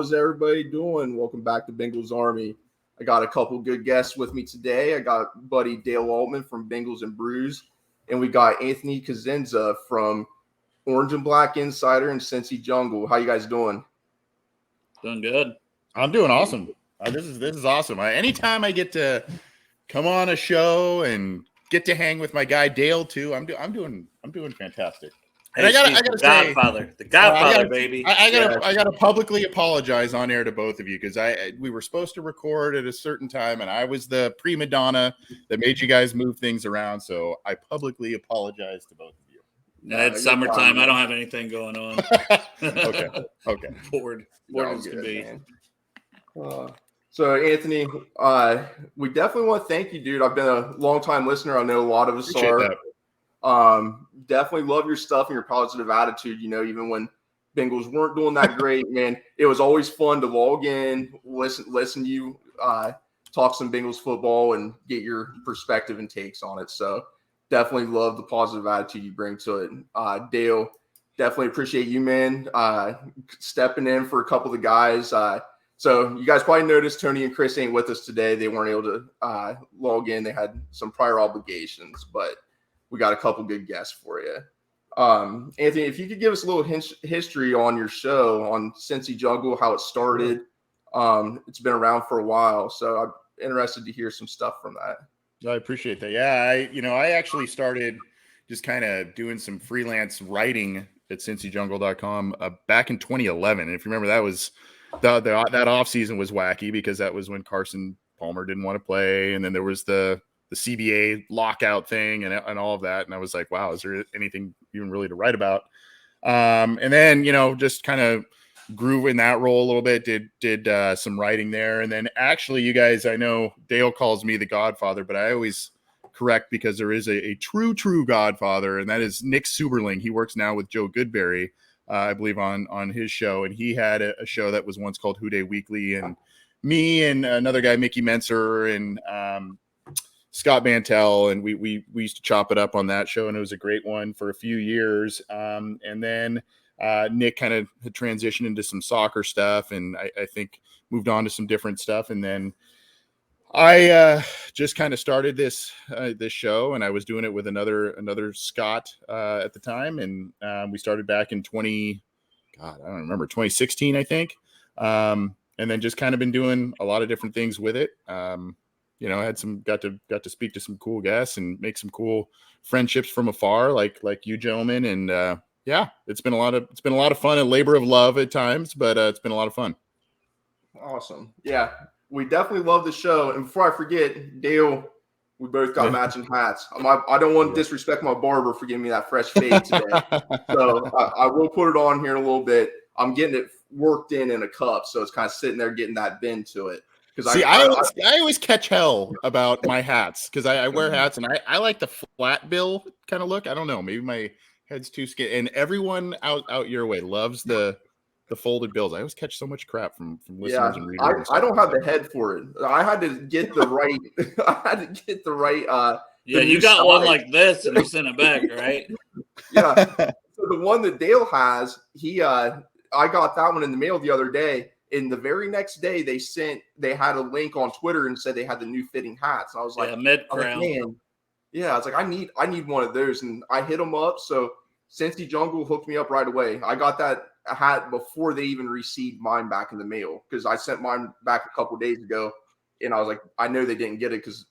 How's everybody doing? Welcome back to Bengals Army. I got a couple good guests with me today. I got buddy Dale Altman from Bengals and Brews, and we got Anthony Cosenza from Orange and Black Insider and Cincy Jungle. How you guys doing? Doing good. I'm doing awesome. This is awesome. Anytime I get to come on a show and get to hang with my guy Dale too, I'm doing fantastic. And Hey, I gotta say, the Godfather, baby. I gotta publicly apologize on air to both of you because we were supposed to record at a certain time and I was the prima donna that made you guys move things around. So I publicly apologize to both of you. It's summertime. I don't have anything going on. Okay. Bored as can be. So Anthony, we definitely want to thank you, dude. I've been a long time listener. I know a lot of us Appreciate are. that. Definitely love your stuff and your positive attitude. You know, even when Bengals weren't doing that great, man, it was always fun to log in, listen to you talk some Bengals football and get your perspective and takes on it. So definitely love the positive attitude you bring to it. Dale, definitely appreciate you, man, stepping in for a couple of the guys. So you guys probably noticed Tony and Chris ain't with us today. They weren't able to log in. They had some prior obligations, but we got a couple good guests for you. Anthony, if you could give us a little history on your show on Cincy Jungle, how it started. It's been around for a while, so I'm interested to hear some stuff from that. I appreciate that. Yeah, I actually started just kind of doing some freelance writing at cincyjungle.com back in 2011. And if you remember, that was that off season was wacky because that was when Carson Palmer didn't want to play, and then there was the CBA lockout thing and all of that. And I was like, wow, is there anything even really to write about? And then, just kind of grew in that role a little bit, did some writing there. And then actually, you guys, I know Dale calls me the Godfather, but I always correct because there is a true Godfather, and that is Nick Suberling. He works now with Joe Goodberry, I believe on his show. And he had a show that was once called Who Day Weekly, and me and another guy, Mickey Menser, and Scott Mantel, and we used to chop it up on that show, and it was a great one for a few years. And then Nick kind of had transitioned into some soccer stuff, and I think moved on to some different stuff. And then I just kind of started this show, and I was doing it with another Scott at the time, and we started back in 2016, I think. And then just kind of been doing a lot of different things with it. I had got to speak to some cool guests and make some cool friendships from afar, like you gentlemen. And it's been a lot of fun, a labor of love at times, but it's been a lot of fun. Awesome. Yeah, we definitely love the show. And before I forget, Dale, we both got matching hats. I don't want to disrespect my barber for giving me that fresh fade today. So I will put it on here in a little bit. I'm getting it worked in a cup, so it's kind of sitting there getting that bend to it. See, I always catch hell about my hats because I wear hats and I like the flat bill kind of look. I don't know, maybe my head's too skinny. And everyone out your way loves the folded bills. I always catch so much crap from listeners and readers. I don't have the head for it. I had to get the right. You got one like this and you sent it back, right? Yeah. So the one that Dale has, I got that one in the mail the other day. And the very next day, they had a link on Twitter and said they had the new fitting hats. And I was like, mid-crown. I was like, I need one of those. And I hit them up. So Cincy Jungle hooked me up right away. I got that hat before they even received mine back in the mail because I sent mine back a couple days ago. And I was like, I know they didn't get it because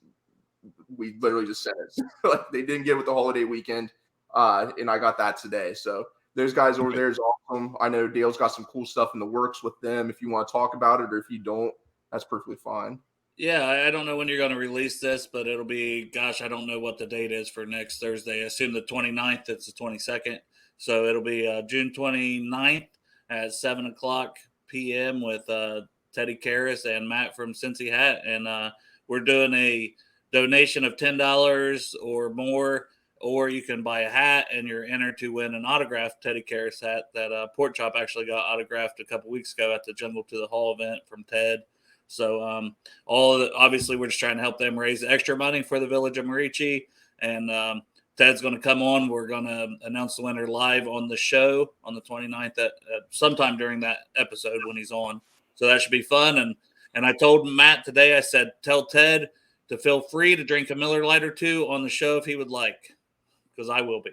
we literally just sent it. Like they didn't get it with the holiday weekend. And I got that today. So those guys over there is awesome. I know Dale's got some cool stuff in the works with them. If you want to talk about it or if you don't, that's perfectly fine. Yeah, I don't know when you're going to release this, but it'll be, I don't know what the date is for next Thursday. I assume the 29th. It's the 22nd. So it'll be June 29th at 7 o'clock p.m. with Teddy Karras and Matt from Cincy Hat. And we're doing a donation of $10 or more, or you can buy a hat and you're entered to win an autographed Teddy Karras hat that Pork Chop actually got autographed a couple weeks ago at the Jungle to the Hall event from Ted. So obviously we're just trying to help them raise extra money for the Village of Marici. And Ted's going to come on. We're going to announce the winner live on the show on the 29th at sometime during that episode when he's on. So that should be fun. And I told Matt today, I said, tell Ted to feel free to drink a Miller Lite or two on the show if he would like, because I will be.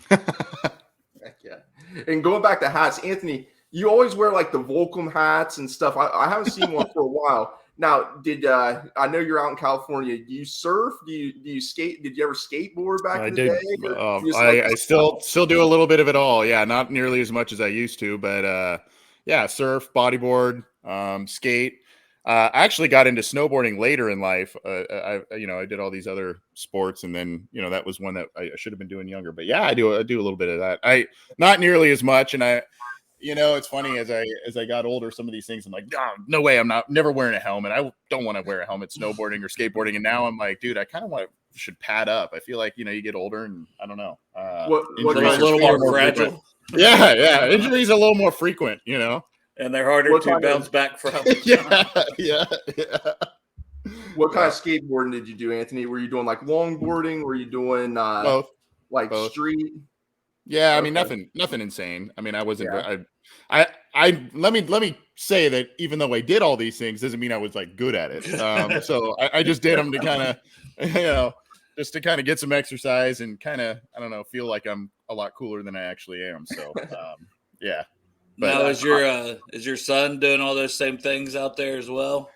Heck yeah. And going back to hats, Anthony, you always wear like the Volcom hats and stuff. I haven't seen one for a while. Now, I know you're out in California. Do you surf? Do you skate? Did you ever skateboard back in the day? I still do a little bit of it all. Yeah, not nearly as much as I used to, but yeah, surf, bodyboard, skate. I actually got into snowboarding later in life. I did all these other sports, and then that was one that I should have been doing younger. But yeah, I do a little bit of that. I not nearly as much, and it's funny as I got older, some of these things I'm like, no way, I'm never wearing a helmet. I don't want to wear a helmet snowboarding or skateboarding. And now I'm like, dude, I kind of should pad up. I feel like you get older, and I don't know. What a little more fragile. Yeah, injuries are a little more frequent, and they're harder to bounce back from. yeah. What kind of skateboarding did you do, Anthony? Were you doing like longboarding? Were you doing both? Both. Street? Yeah, I mean nothing insane. I mean, I wasn't. Yeah. I let me say that even though I did all these things, doesn't mean I was like good at it. So I just did them to kind of, just to kind of get some exercise and kind of, I don't know, feel like I'm a lot cooler than I actually am. So yeah. But now is your son doing all those same things out there as well?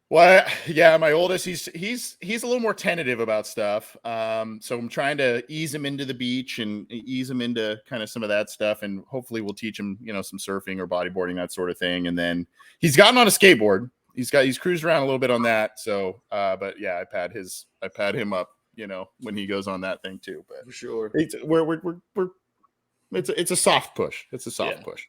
Well, yeah, my oldest, he's a little more tentative about stuff. So I'm trying to ease him into the beach and ease him into kind of some of that stuff, and hopefully we'll teach him, some surfing or bodyboarding, that sort of thing. And then he's gotten on a skateboard. He's cruised around a little bit on that. So, but yeah, I pad him up, when he goes on that thing too. But for sure, it's a soft push. It's a soft push.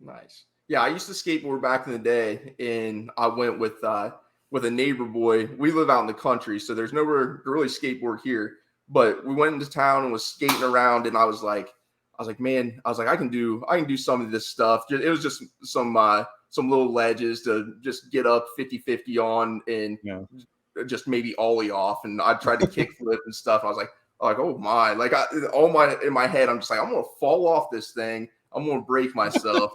Nice. Yeah, I used to skateboard back in the day, and I went with a neighbor boy. We live out in the country, so there's nowhere to really skateboard here. But we went into town and was skating around, and I was like, man, I can do some of this stuff. It was just some little ledges to just get up 50-50 on and just maybe ollie off. And I tried to kickflip and stuff. I was like, oh my, in my head, I'm just like, I'm gonna fall off this thing. I'm gonna break myself.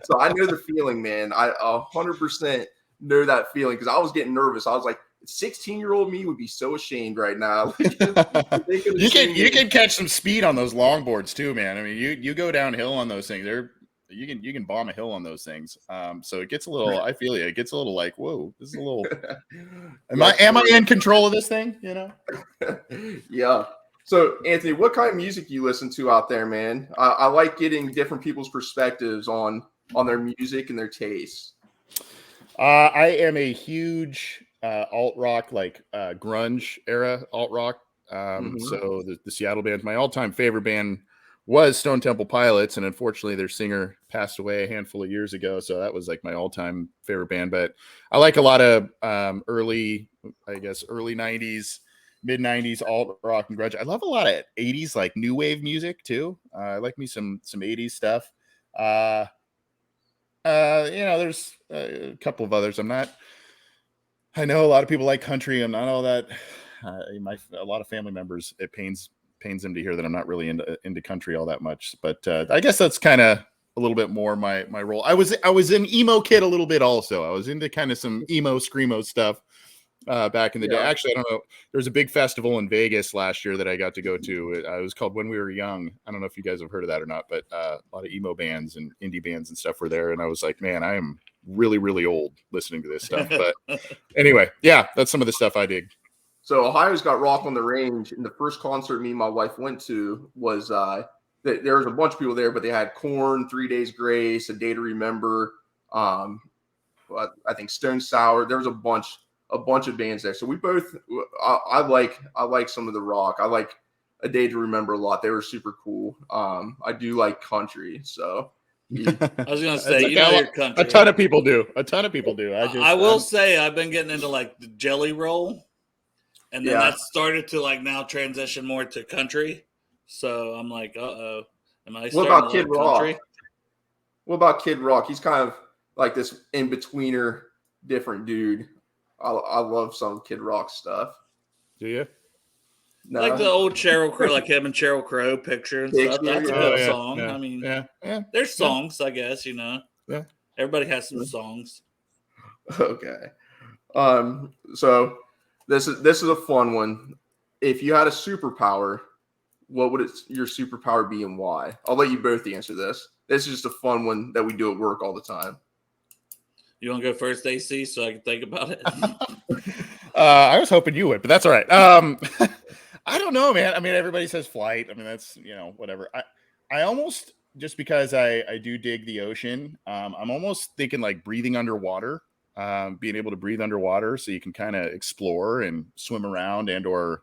So I know the feeling, man. I 100% know that feeling, because I was getting nervous. I was like, 16-year-old me would be so ashamed right now. You can catch some speed on those longboards too, man. I mean, you go downhill on those things. You can bomb a hill on those things. So it gets a little. I feel it gets a little like, whoa, this is a little. Am I in control of this thing? Yeah. So, Anthony, what kind of music you listen to out there, man? I like getting different people's perspectives on their music and their tastes. I am a huge alt rock, like grunge era alt rock. So the Seattle bands, my all-time favorite band was Stone Temple Pilots, and unfortunately their singer passed away a handful of years ago. So that was like my all-time favorite band. But I like a lot of early 90s, mid 90s alt rock and grunge. I love a lot of 80s like new wave music too. I like me some 80s stuff. There's a couple of others. I know a lot of people like country. I'm not all that. A lot of family members, it pains them to hear that I'm not really into country all that much. But I guess that's kind of a little bit more my role. I was an emo kid a little bit also. I was into kind of some emo screamo stuff back in the day. Actually, I don't know. There was a big festival in Vegas last year that I got to go to. It was called When We Were Young. I don't know if you guys have heard of that or not, but a lot of emo bands and indie bands and stuff were there. And I was like, man, I am really, really old listening to this stuff. But anyway, yeah, that's some of the stuff I dig. So Ohio's got Rock on the Range, and the first concert me and my wife went to was there was a bunch of people there, but they had Korn, 3 Days Grace, A Day to Remember, I think Stone Sour. There was a bunch of bands there. So we both, I like some of the rock. I like A Day to Remember a lot. They were super cool. I do like country. So I was gonna say, your country. A ton of people do. I will say I've been getting into like the Jelly Roll, and then that started to like now transition more to country. So I'm like, am I? What about Kid Rock? What about Kid Rock? He's kind of like this in betweener, different dude. I love some Kid Rock stuff. Do you? No. Like the old Sheryl Crow, like him and Sheryl Crow picture and stuff. That's a good song. Yeah, I mean, there's songs, I guess, Yeah. Everybody has some songs. Okay. So this is a fun one. If you had a superpower, what would your superpower be and why? I'll let you both answer this. This is just a fun one that we do at work all the time. You want to go first, AC, so I can think about it? I was hoping you would, but that's all right. I don't know, man. I mean, everybody says flight. I mean, that's, whatever. I almost, just because I do dig the ocean, I'm almost thinking like breathing underwater, being able to breathe underwater so you can kind of explore and swim around, and or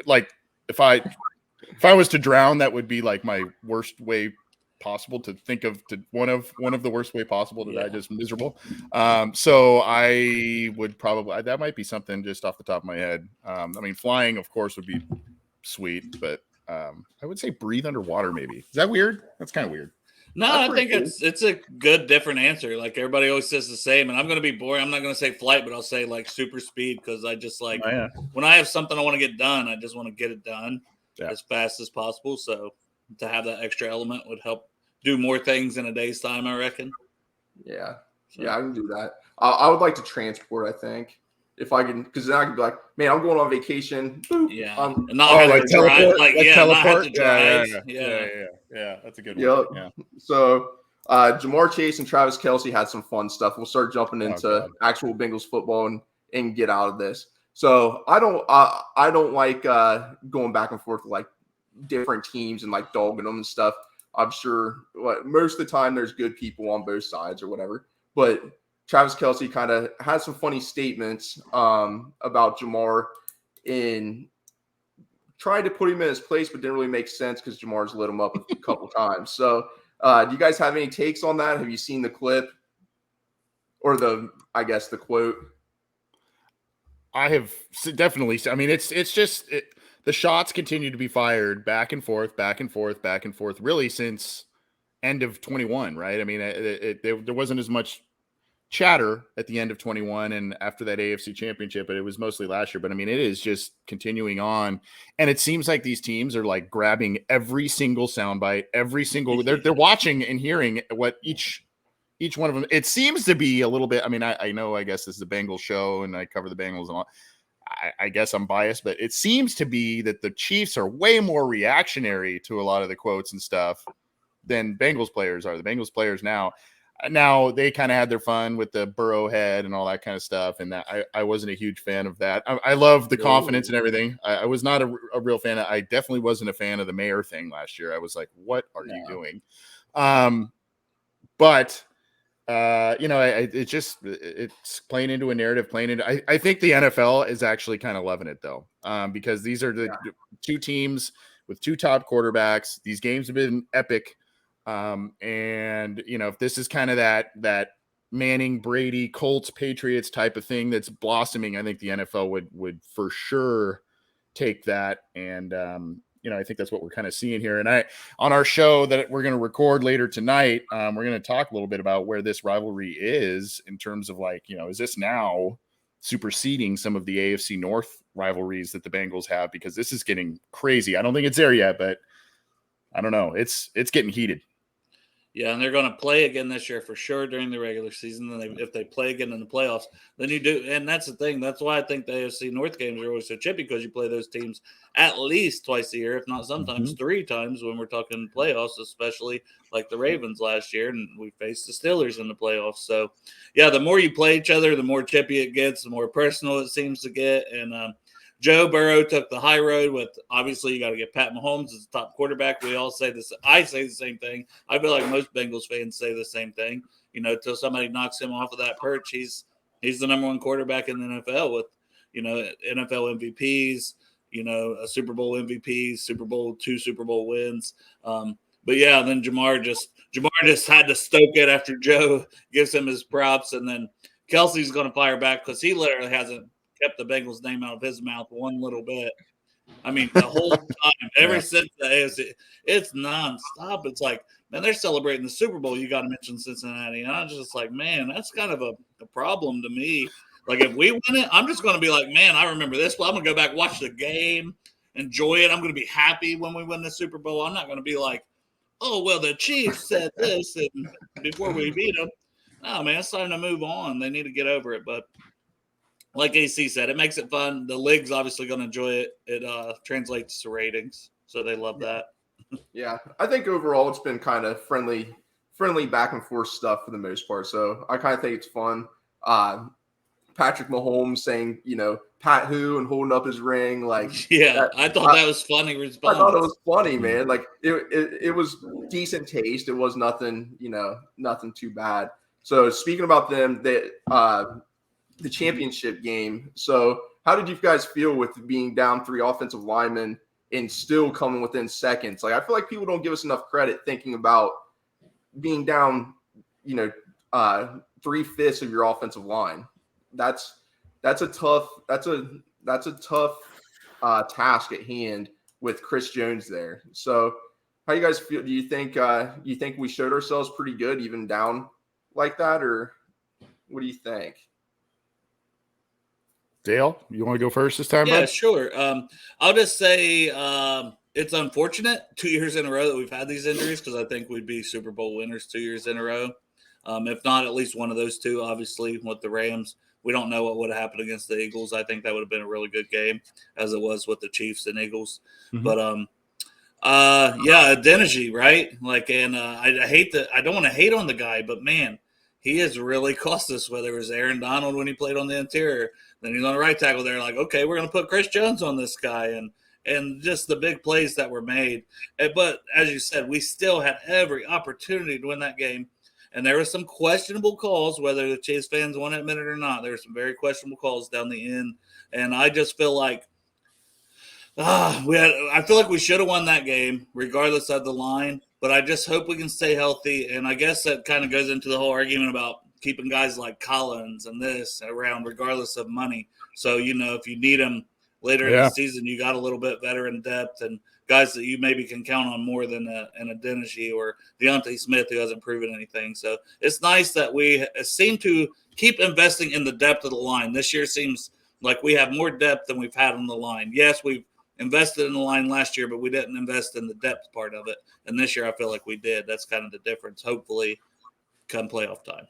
like if I was to drown, that would be like my worst way possible to think of, to one of the worst way possible to die, just miserable. So I would probably, that might be something just off the top of my head. I mean, flying of course would be sweet, but I would say breathe underwater maybe. Is that weird? That's kind of weird. No, I think it's a good different answer. Like everybody always says the same, and I'm going to be boring. I'm not going to say flight, but I'll say like super speed, because I just like when I have something I want to get done, I just want to get it done as fast as possible. So to have that extra element would help do more things in a day's time, I reckon. Yeah. So. Yeah, I can do that. I would like to transport, I think. If I can, because then I could be like, man, I'm going on vacation. Boop, yeah. And not like teleport. Like teleport. Not drive. Yeah. That's a good one. Yeah. So Jamar Chase and Travis Kelce had some fun stuff. We'll start jumping into actual Bengals football and get out of this. So I don't like going back and forth with like different teams and like dogging them and stuff. I'm sure most of the time there's good people on both sides or whatever, but Travis Kelce kind of had some funny statements about Jamar and tried to put him in his place, but didn't really make sense because Jamar's lit him up a couple times. So do you guys have any takes on that? Have you seen the clip or the quote? I have definitely. I mean, it's just the shots continue to be fired back and forth, really since end of 21, right? I mean, there wasn't as much chatter at the end of 21 and after that AFC championship, but it was mostly last year. But I mean, it is just continuing on, and it seems like these teams are like grabbing every single soundbite, they're watching and hearing what each one of them. It seems to be a little bit. I mean, I know, I guess this is a Bengals show and I cover the Bengals and all. I guess I'm biased, but it seems to be that the Chiefs are way more reactionary to a lot of the quotes and stuff than Bengals players are. The Bengals players now they kind of had their fun with the Burrow head and all that kind of stuff. And that I wasn't a huge fan of that. I love the confidence and everything. I was not a real fan. I definitely wasn't a fan of the mayor thing last year. I was like, what are you doing? But it's playing into a narrative, I think the NFL is actually kind of loving it though. Because these are the two teams with two top quarterbacks. These games have been epic. And if this is kind of that Manning, Brady, Colts, Patriots type of thing that's blossoming, I think the NFL would for sure take that. And, I think that's what we're kind of seeing here. And on our show that we're going to record later tonight, we're going to talk a little bit about where this rivalry is in terms of like, is this now superseding some of the AFC North rivalries that the Bengals have, because this is getting crazy. I don't think it's there yet, but I don't know. It's getting heated. Yeah, and they're going to play again this year for sure during the regular season. And if they play again in the playoffs, then you do. And that's the thing. That's why I think the AFC North games are always so chippy, because you play those teams at least twice a year, if not sometimes 3 times when we're talking playoffs, especially like the Ravens last year. And we faced the Steelers in the playoffs. So, yeah, the more you play each other, the more chippy it gets, the more personal it seems to get. And Joe Burrow took the high road with, obviously, you got to get Pat Mahomes as the top quarterback. We all say this. I say the same thing. I feel like most Bengals fans say the same thing. Until somebody knocks him off of that perch, he's the number 1 quarterback in the NFL with, NFL MVPs, a Super Bowl MVP, 2 Super Bowl wins. But yeah, then Jamar just had to stoke it after Joe gives him his props, and then Kelsey's going to fire back because he literally hasn't kept the Bengals' name out of his mouth one little bit. I mean, the whole time, ever since the AFC, it's nonstop. It's like, man, they're celebrating the Super Bowl. You got to mention Cincinnati. And I'm just like, man, that's kind of a problem to me. Like, if we win it, I'm just going to be like, man, I remember this. Well, I'm going to go back, watch the game, enjoy it. I'm going to be happy when we win the Super Bowl. I'm not going to be like, oh, well, the Chiefs said this and before we beat them. No, man, it's time to move on. They need to get over it. But like AC said, it makes it fun. The league's obviously going to enjoy it. It translates to ratings, so they love that. Yeah, I think overall it's been kind of friendly back and forth stuff for the most part. So I kind of think it's fun. Patrick Mahomes saying, Pat who and holding up his ring. Like, Yeah, that, I thought that was funny response. I thought it was funny, man. Like it was decent taste. It was nothing, nothing too bad. So speaking about them, the championship game. So how did you guys feel with being down 3 offensive linemen and still coming within seconds? Like, I feel like people don't give us enough credit thinking about being down, 3/5 of your offensive line. That's a tough task at hand with Chris Jones there. So how you guys feel? Do you think we showed ourselves pretty good even down like that, or what do you think? Dale, you want to go first this time? Yeah, bud? sure. I'll just say it's unfortunate 2 years in a row that we've had these injuries, because I think we'd be Super Bowl winners 2 years in a row. If not at least one of those two, obviously, with the Rams. We don't know what would have happened against the Eagles. I think that would have been a really good game, as it was with the Chiefs and Eagles. Mhm. But yeah, Adeniji, right? Like, and I don't want to hate on the guy, but man, he has really cost us. Whether it was Aaron Donald when he played on the interior, then he's on the right tackle there. Like, okay, we're going to put Chris Jones on this guy, and just the big plays that were made. But as you said, we still had every opportunity to win that game. And there were some questionable calls, whether the Chiefs fans want to admit it or not. There were some very questionable calls down the end. And I just feel like I feel like we should have won that game, regardless of the line. But I just hope we can stay healthy. And I guess that kind of goes into the whole argument about keeping guys like Collins and this around, regardless of money. So, if you need them later in the season, you got a little bit veteran depth and guys that you maybe can count on more than an Adeniji or Deontay Smith, who hasn't proven anything. So it's nice that we seem to keep investing in the depth of the line. This year seems like we have more depth than we've had on the line. Yes, we've invested in the line last year, but we didn't invest in the depth part of it. And this year I feel like we did. That's kind of the difference, hopefully, come playoff time.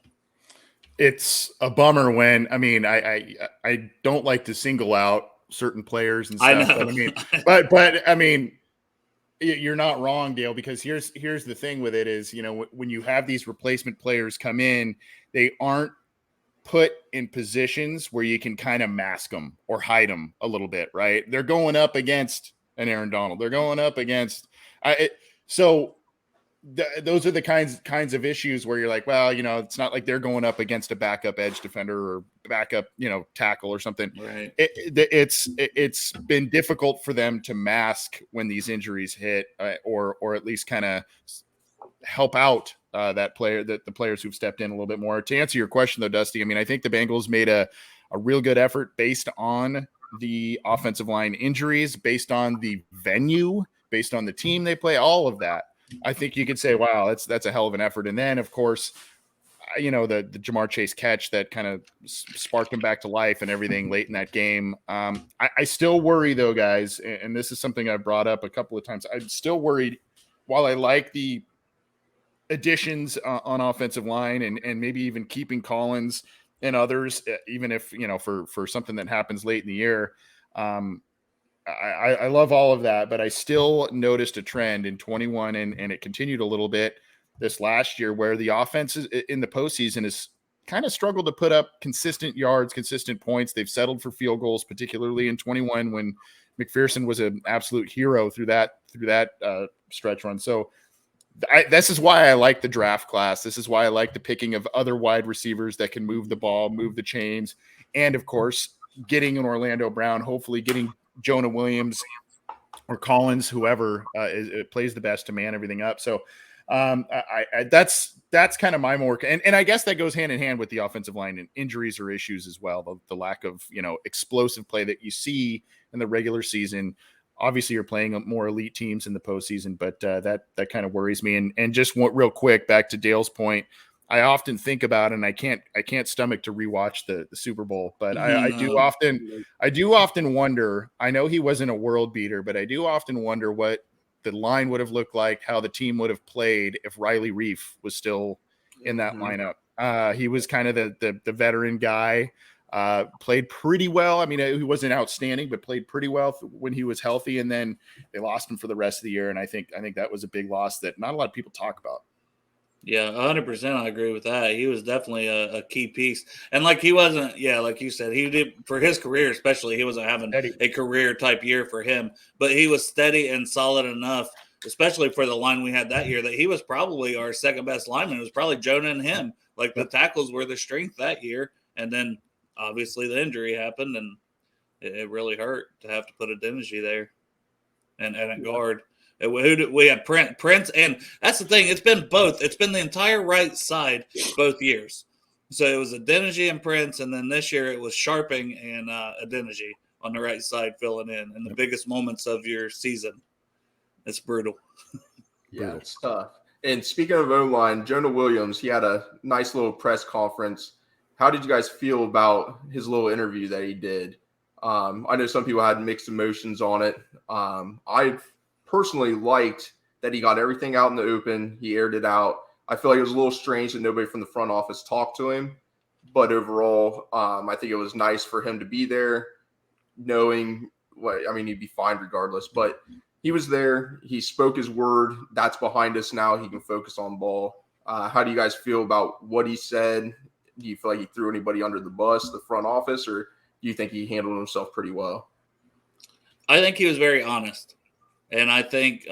It's a bummer when, I don't like to single out certain players and stuff, but I mean, you're not wrong, Dale, because here's the thing with it is, when you have these replacement players come in, they aren't put in positions where you can kind of mask them or hide them a little bit, right? They're going up against an Aaron Donald. They're going up against those are the kinds of issues where you're like, well, it's not like they're going up against a backup edge defender or backup, tackle or something. Right. It's been difficult for them to mask when these injuries hit, or at least kind of help out the players who've stepped in a little bit more. To answer your question though, Dusty, I think the Bengals made a real good effort based on the offensive line injuries, based on the venue, based on the team they play, all of that. I think you could say, wow, that's a hell of an effort. And then, of course, the Jamar Chase catch that kind of sparked him back to life and everything late in that game. I still worry, though, guys, and this is something I've brought up a couple of times. I'm still worried, while I like the additions on offensive line and maybe even keeping Collins and others, even if, for something that happens late in the year, I love all of that, but I still noticed a trend in 21 and it continued a little bit this last year where the offense in the postseason has kind of struggled to put up consistent yards, consistent points. They've settled for field goals, particularly in 21 when McPherson was an absolute hero through that stretch run. So this is why I like the draft class. This is why I like the picking of other wide receivers that can move the ball, move the chains, and of course, getting an Orlando Brown, hopefully getting Jonah Williams or Collins, whoever plays the best to man everything up. So that's kind of my more, and I guess that goes hand in hand with the offensive line and injuries or issues as well. The lack of, explosive play that you see in the regular season. Obviously you're playing more elite teams in the postseason, but that kind of worries me. And just real quick, back to Dale's point, I often think about, and I can't stomach to rewatch the Super Bowl, but I do often wonder. I know he wasn't a world beater, but I do often wonder what the line would have looked like, how the team would have played if Riley Reif was still in that lineup. He was kind of the veteran guy. Played pretty well. I mean, he wasn't outstanding, but played pretty well when he was healthy. And then they lost him for the rest of the year. And I think that was a big loss that not a lot of people talk about. Yeah, 100%. I agree with that. He was definitely a key piece, and like he wasn't. Yeah, like you said, he did for his career, especially. He wasn't having a career type year for him, but he was steady and solid enough, especially for the line we had that year, that he was probably our second best lineman. It was probably Jonah and him. Like the tackles were the strength that year, and then obviously the injury happened, and it really hurt to have to put a Deniji there, and at guard. We had Prince, and that's the thing. It's been both. It's been the entire right side both years. So it was Adeniji and Prince, and then this year it was Sharping and Adeniji on the right side filling in the biggest moments of your season. It's brutal. Yeah, it's tough. And speaking of O-line, Jonah Williams, he had a nice little press conference. How did you guys feel about his little interview that he did? I know some people had mixed emotions on it. I personally liked that he got everything out in the open. He aired it out. I feel like it was a little strange that nobody from the front office talked to him. But overall, I think it was nice for him to be there, knowing he'd be fine regardless. But he was there. He spoke his word. That's behind us now. He can focus on ball. How do you guys feel about what he said? Do you feel like he threw anybody under the bus, the front office, or do you think he handled himself pretty well? I think he was very honest. And I think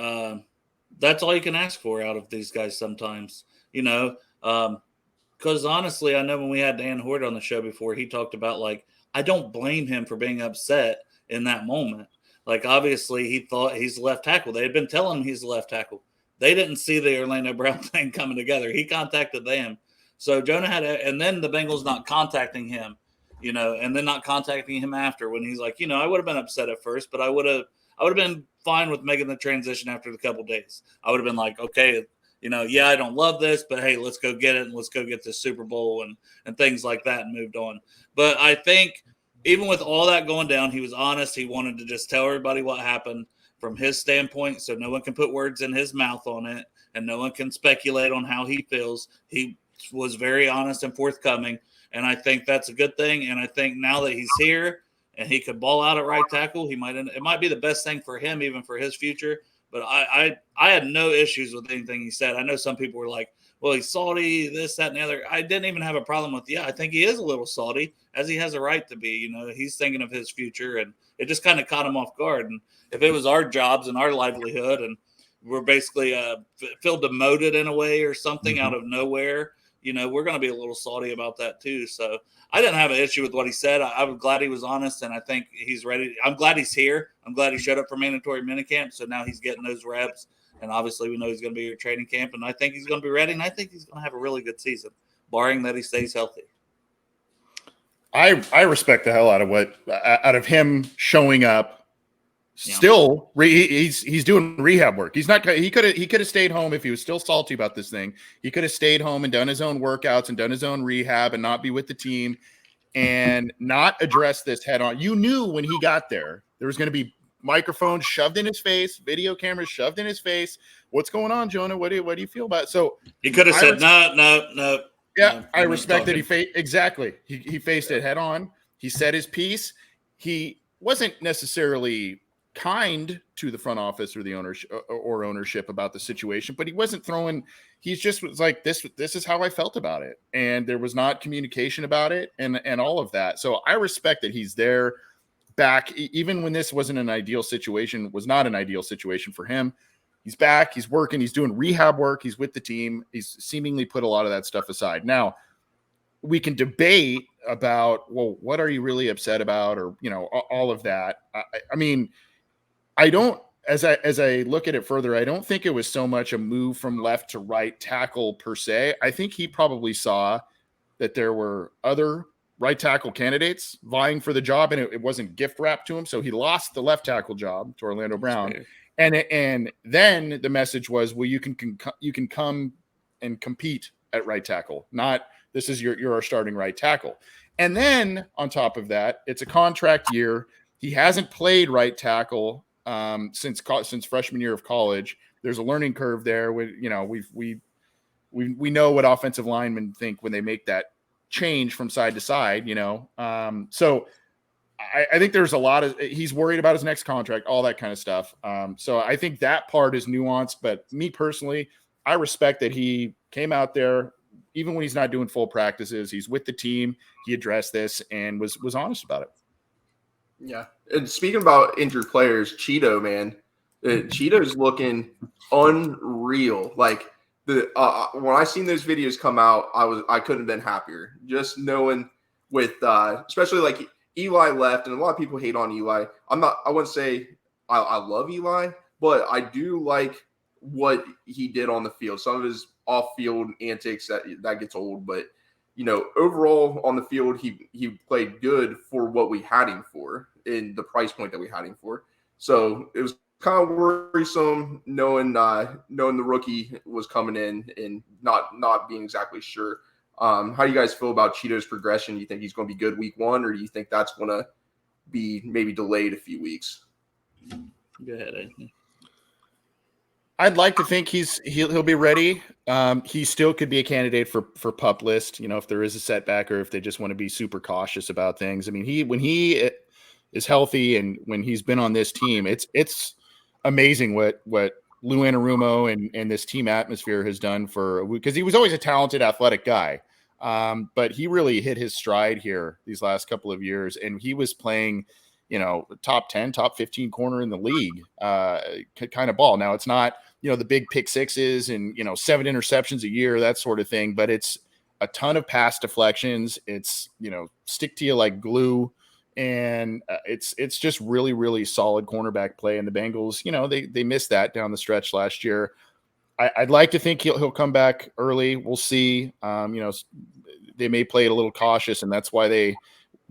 that's all you can ask for out of these guys sometimes, because honestly, I know when we had Dan Hoard on the show before, he talked about, like, I don't blame him for being upset in that moment. Like, obviously, he thought he's left tackle. They had been telling him he's the left tackle. They didn't see the Orlando Brown thing coming together. He contacted them. So Jonah and then the Bengals not contacting him, and then not contacting him after when he's like, I would have been upset at first, but I would have been fine with making the transition after the couple days. I would have been like, okay, I don't love this, but hey, let's go get it and let's go get this Super Bowl and things like that and moved on. But I think even with all that going down, he was honest. He wanted to just tell everybody what happened from his standpoint, so no one can put words in his mouth on it and no one can speculate on how he feels. He was very honest and forthcoming, and I think that's a good thing. And I think now that he's here and he could ball out at right tackle, it might be the best thing for him, even for his future. But I had no issues with anything he said. I know some people were like, well, he's salty, this, that, and the other. I didn't even have a problem with, I think he is a little salty, as he has a right to be. He's thinking of his future, and it just kind of caught him off guard. And if it was our jobs and our livelihood, and we're basically feel demoted in a way or something out of nowhere, we're going to be a little salty about that too. So I didn't have an issue with what he said. I'm glad he was honest, and I think he's ready. I'm glad he's here. I'm glad he showed up for mandatory minicamp, so now he's getting those reps. And obviously we know he's going to be at training camp, and I think he's going to be ready, and I think he's going to have a really good season, barring that he stays healthy. I respect the hell out of him showing up. Still, he's doing rehab work. He could have stayed home if he was still salty about this thing. He could have stayed home and done his own workouts and done his own rehab and not be with the team and not address this head on. You knew when he got there was going to be microphones shoved in his face, video cameras shoved in his face. What's going on, Jonah? What do you feel about it? So he could have said no. Yeah, I respect that he faced exactly. He faced it head on. He said his piece. He wasn't necessarily kind to the front office or the ownership about the situation, but he wasn't throwing. He just was like, this is how I felt about it, and there was not communication about it, and all of that. So I respect that he's there, back, even when this was not an ideal situation for him. He's back. He's working. He's doing rehab work. He's with the team. He's seemingly put a lot of that stuff aside. Now, we can debate about, well, what are you really upset about, or all of that. I mean, I don't. As I look at it further, I don't think it was so much a move from left to right tackle per se. I think he probably saw that there were other right tackle candidates vying for the job, and it wasn't gift wrapped to him. So he lost the left tackle job to Orlando Brown. And then the message was, well, you can come and compete at right tackle. Not this is you're our starting right tackle. And then on top of that, it's a contract year. He hasn't played right tackle since freshman year of college. There's a learning curve there. We we know what offensive linemen think when they make that change from side to side, so I think there's a lot of, he's worried about his next contract, all that kind of stuff. So I think that part is nuanced, but me personally, I respect that he came out there, even when he's not doing full practices, he's with the team. He addressed this and was honest about it. Yeah. And speaking about injured players, Cheeto, man, Cheeto's looking unreal. Like when I seen those videos come out, I couldn't have been happier. Just knowing with especially like Eli left, and a lot of people hate on Eli. I wouldn't say I love Eli, but I do like what he did on the field. Some of his off-field antics that gets old, but overall on the field, he played good for what we had him for in the price point that we had him for. So it was kind of worrisome knowing the rookie was coming in and not being exactly sure. How do you guys feel about Cheeto's progression? Do you think he's going to be good week one, or do you think that's going to be maybe delayed a few weeks? Go ahead, Anthony. I'd like to think he'll be ready. He still could be a candidate for PUP list, if there is a setback or if they just want to be super cautious about things. I mean, when he is healthy and when he's been on this team, it's amazing what Lou Anarumo and this team atmosphere has done because he was always a talented, athletic guy. But he really hit his stride here these last couple of years, and he was playing, top 10, top 15 corner in the league, kind of ball. Now it's not, the big pick sixes and, 7 interceptions a year, that sort of thing, but it's a ton of pass deflections. It's, stick to you like glue. And it's just really, really solid cornerback play. And the Bengals, they missed that down the stretch last year. I'd like to think he'll come back early. We'll see. They may play it a little cautious, and that's why they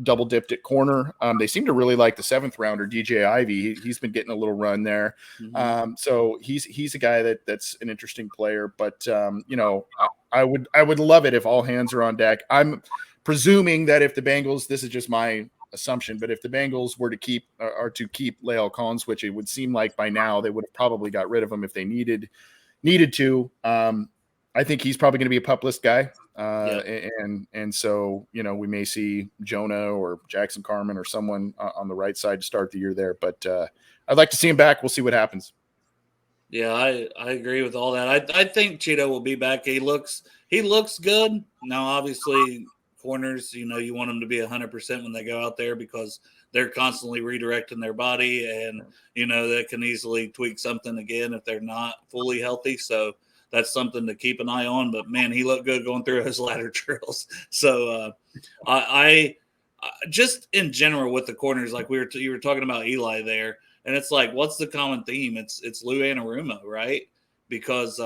double dipped at corner. They seem to really like the 7th rounder, DJ Ivey. He's been getting a little run there. Mm-hmm. So he's a guy that's an interesting player. But I would love it if all hands are on deck. I'm presuming that if the Bengals, this is just my assumption, but if the Bengals were to keep Lael Collins, which it would seem like by now they would have probably got rid of him if they needed to. I think he's probably going to be a PUP list guy. And so, we may see Jonah or Jackson Carman or someone on the right side to start the year there, but I'd like to see him back. We'll see what happens. Yeah, I agree with all that. I think Cheeto will be back. He looks good. Now, obviously, corners, you want them to be 100% when they go out there because they're constantly redirecting their body, and they can easily tweak something again if they're not fully healthy. So that's something to keep an eye on. But man, he looked good going through his ladder drills. So I just in general with the corners, like you were talking about Eli there, and it's like, what's the common theme? It's Lou Anarumo, right? Because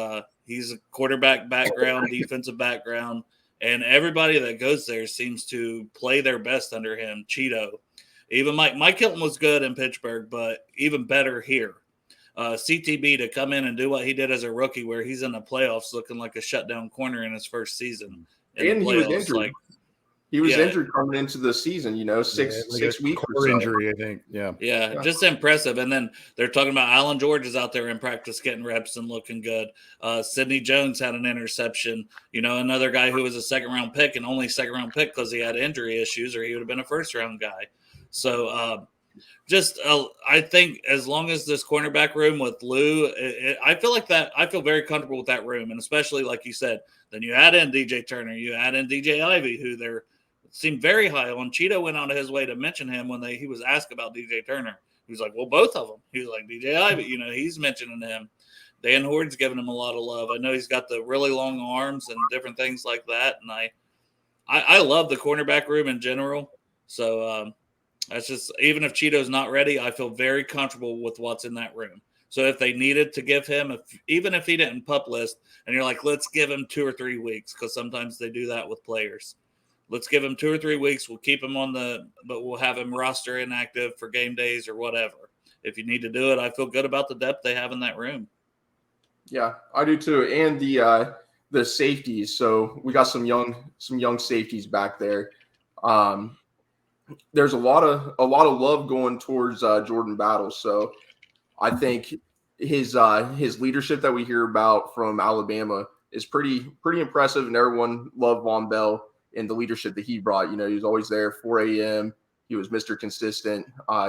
he's a quarterback background, defensive background. And everybody that goes there seems to play their best under him. Cheeto, even Mike Hilton was good in Pittsburgh, but even better here. CTB to come in and do what he did as a rookie, where he's in the playoffs looking like a shutdown corner in his first season. And he was injured. He was injured coming into the season, 6 weeks or so. Injury, I think. Yeah, just impressive. And then they're talking about Alan George is out there in practice getting reps and looking good. Sidney Jones had an interception. Another guy who was a second-round pick and only second-round pick because he had injury issues, or he would have been a first-round guy. So I think as long as this cornerback room with Lou, I feel like that. I feel very comfortable with that room, and especially like you said, then you add in DJ Turner, you add in DJ Ivey, who they're seemed very high on. Cheeto went out of his way to mention him when he was asked about DJ Turner. He was like, well, both of them. He was like, DJ Ivey, he's mentioning him. Dan Horton's giving him a lot of love. I know he's got the really long arms and different things like that. And I love the cornerback room in general. So that's just, even if Cheeto's not ready, I feel very comfortable with what's in that room. So if they needed to give him, even if he didn't PUP list, and you're like, let's give him 2 or 3 weeks, because sometimes they do that with players. Let's give him 2 or 3 weeks. We'll keep him but we'll have him roster inactive for game days or whatever. If you need to do it, I feel good about the depth they have in that room. Yeah, I do too. And the safeties. So we got some young safeties back there. There's a lot of love going towards Jordan Battle. So I think his leadership that we hear about from Alabama is pretty impressive, and everyone loved Von Bell and the leadership that he brought. He was always there 4 a.m. He was Mr. Consistent.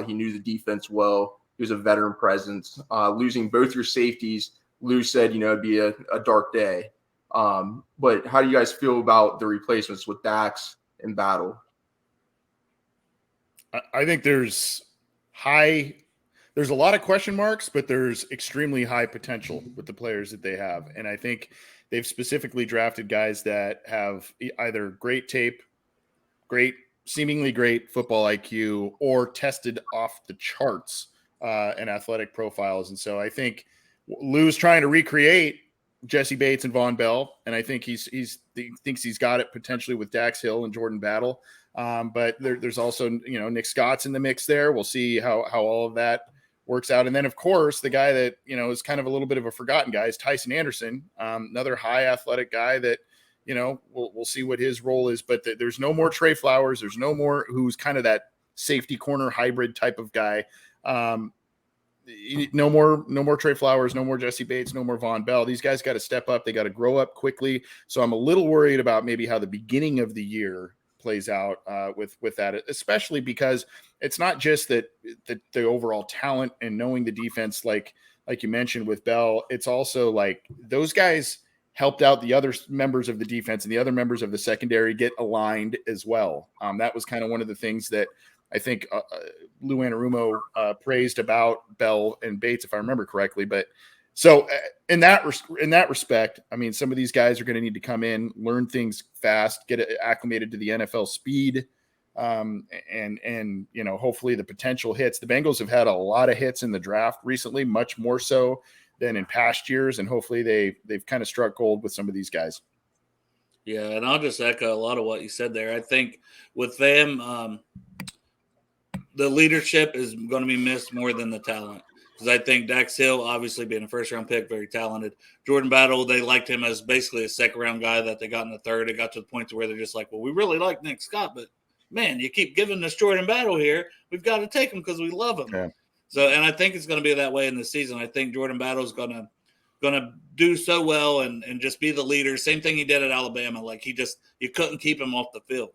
He knew the defense well. He was a veteran presence. Losing both your safeties, Lou said, it'd be a dark day. But how do you guys feel about the replacements with Dax and Battle? I think there's a lot of question marks, but there's extremely high potential with the players that they have. And I think they've specifically drafted guys that have either great tape, seemingly great football IQ, or tested off the charts and athletic profiles. And so I think Lou's trying to recreate Jesse Bates and Von Bell, and I think he thinks he's got it potentially with Dax Hill and Jordan Battle. But there's also Nick Scott's in the mix there. We'll see how all of that works out. And then of course the guy that is kind of a little bit of a forgotten guy is Tyson Anderson, another high athletic guy that we'll see what his role is. But there's no more Trey Flowers. There's no more who's kind of that safety corner hybrid type of guy. No more Trey Flowers, no more Jesse Bates, no more Von Bell. These guys got to step up. They got to grow up quickly. So I'm a little worried about maybe how the beginning of the year plays out with that, especially because it's not just that the overall talent and knowing the defense, like you mentioned with Bell, it's also like those guys helped out the other members of the defense and the other members of the secondary get aligned as well. That was kind of one of the things that I think Lou Anarumo praised about Bell and Bates, if I remember correctly. But so in that respect, I mean, some of these guys are going to need to come in, learn things fast, get acclimated to the NFL speed, and hopefully the potential hits. The Bengals have had a lot of hits in the draft recently, much more so than in past years, and hopefully they've kind of struck gold with some of these guys. Yeah, and I'll just echo a lot of what you said there. I think with them, the leadership is going to be missed more than the talent. Because I think Dax Hill, obviously being a first-round pick, very talented. Jordan Battle, they liked him as basically a second-round guy that they got in the third. It got to the point to where they're just like, well, we really like Nick Scott, but, man, you keep giving us Jordan Battle here. We've got to take him because we love him. Yeah. So, and I think it's going to be that way in the season. I think Jordan Battle is going to do so well and just be the leader. Same thing he did at Alabama. Like you couldn't keep him off the field.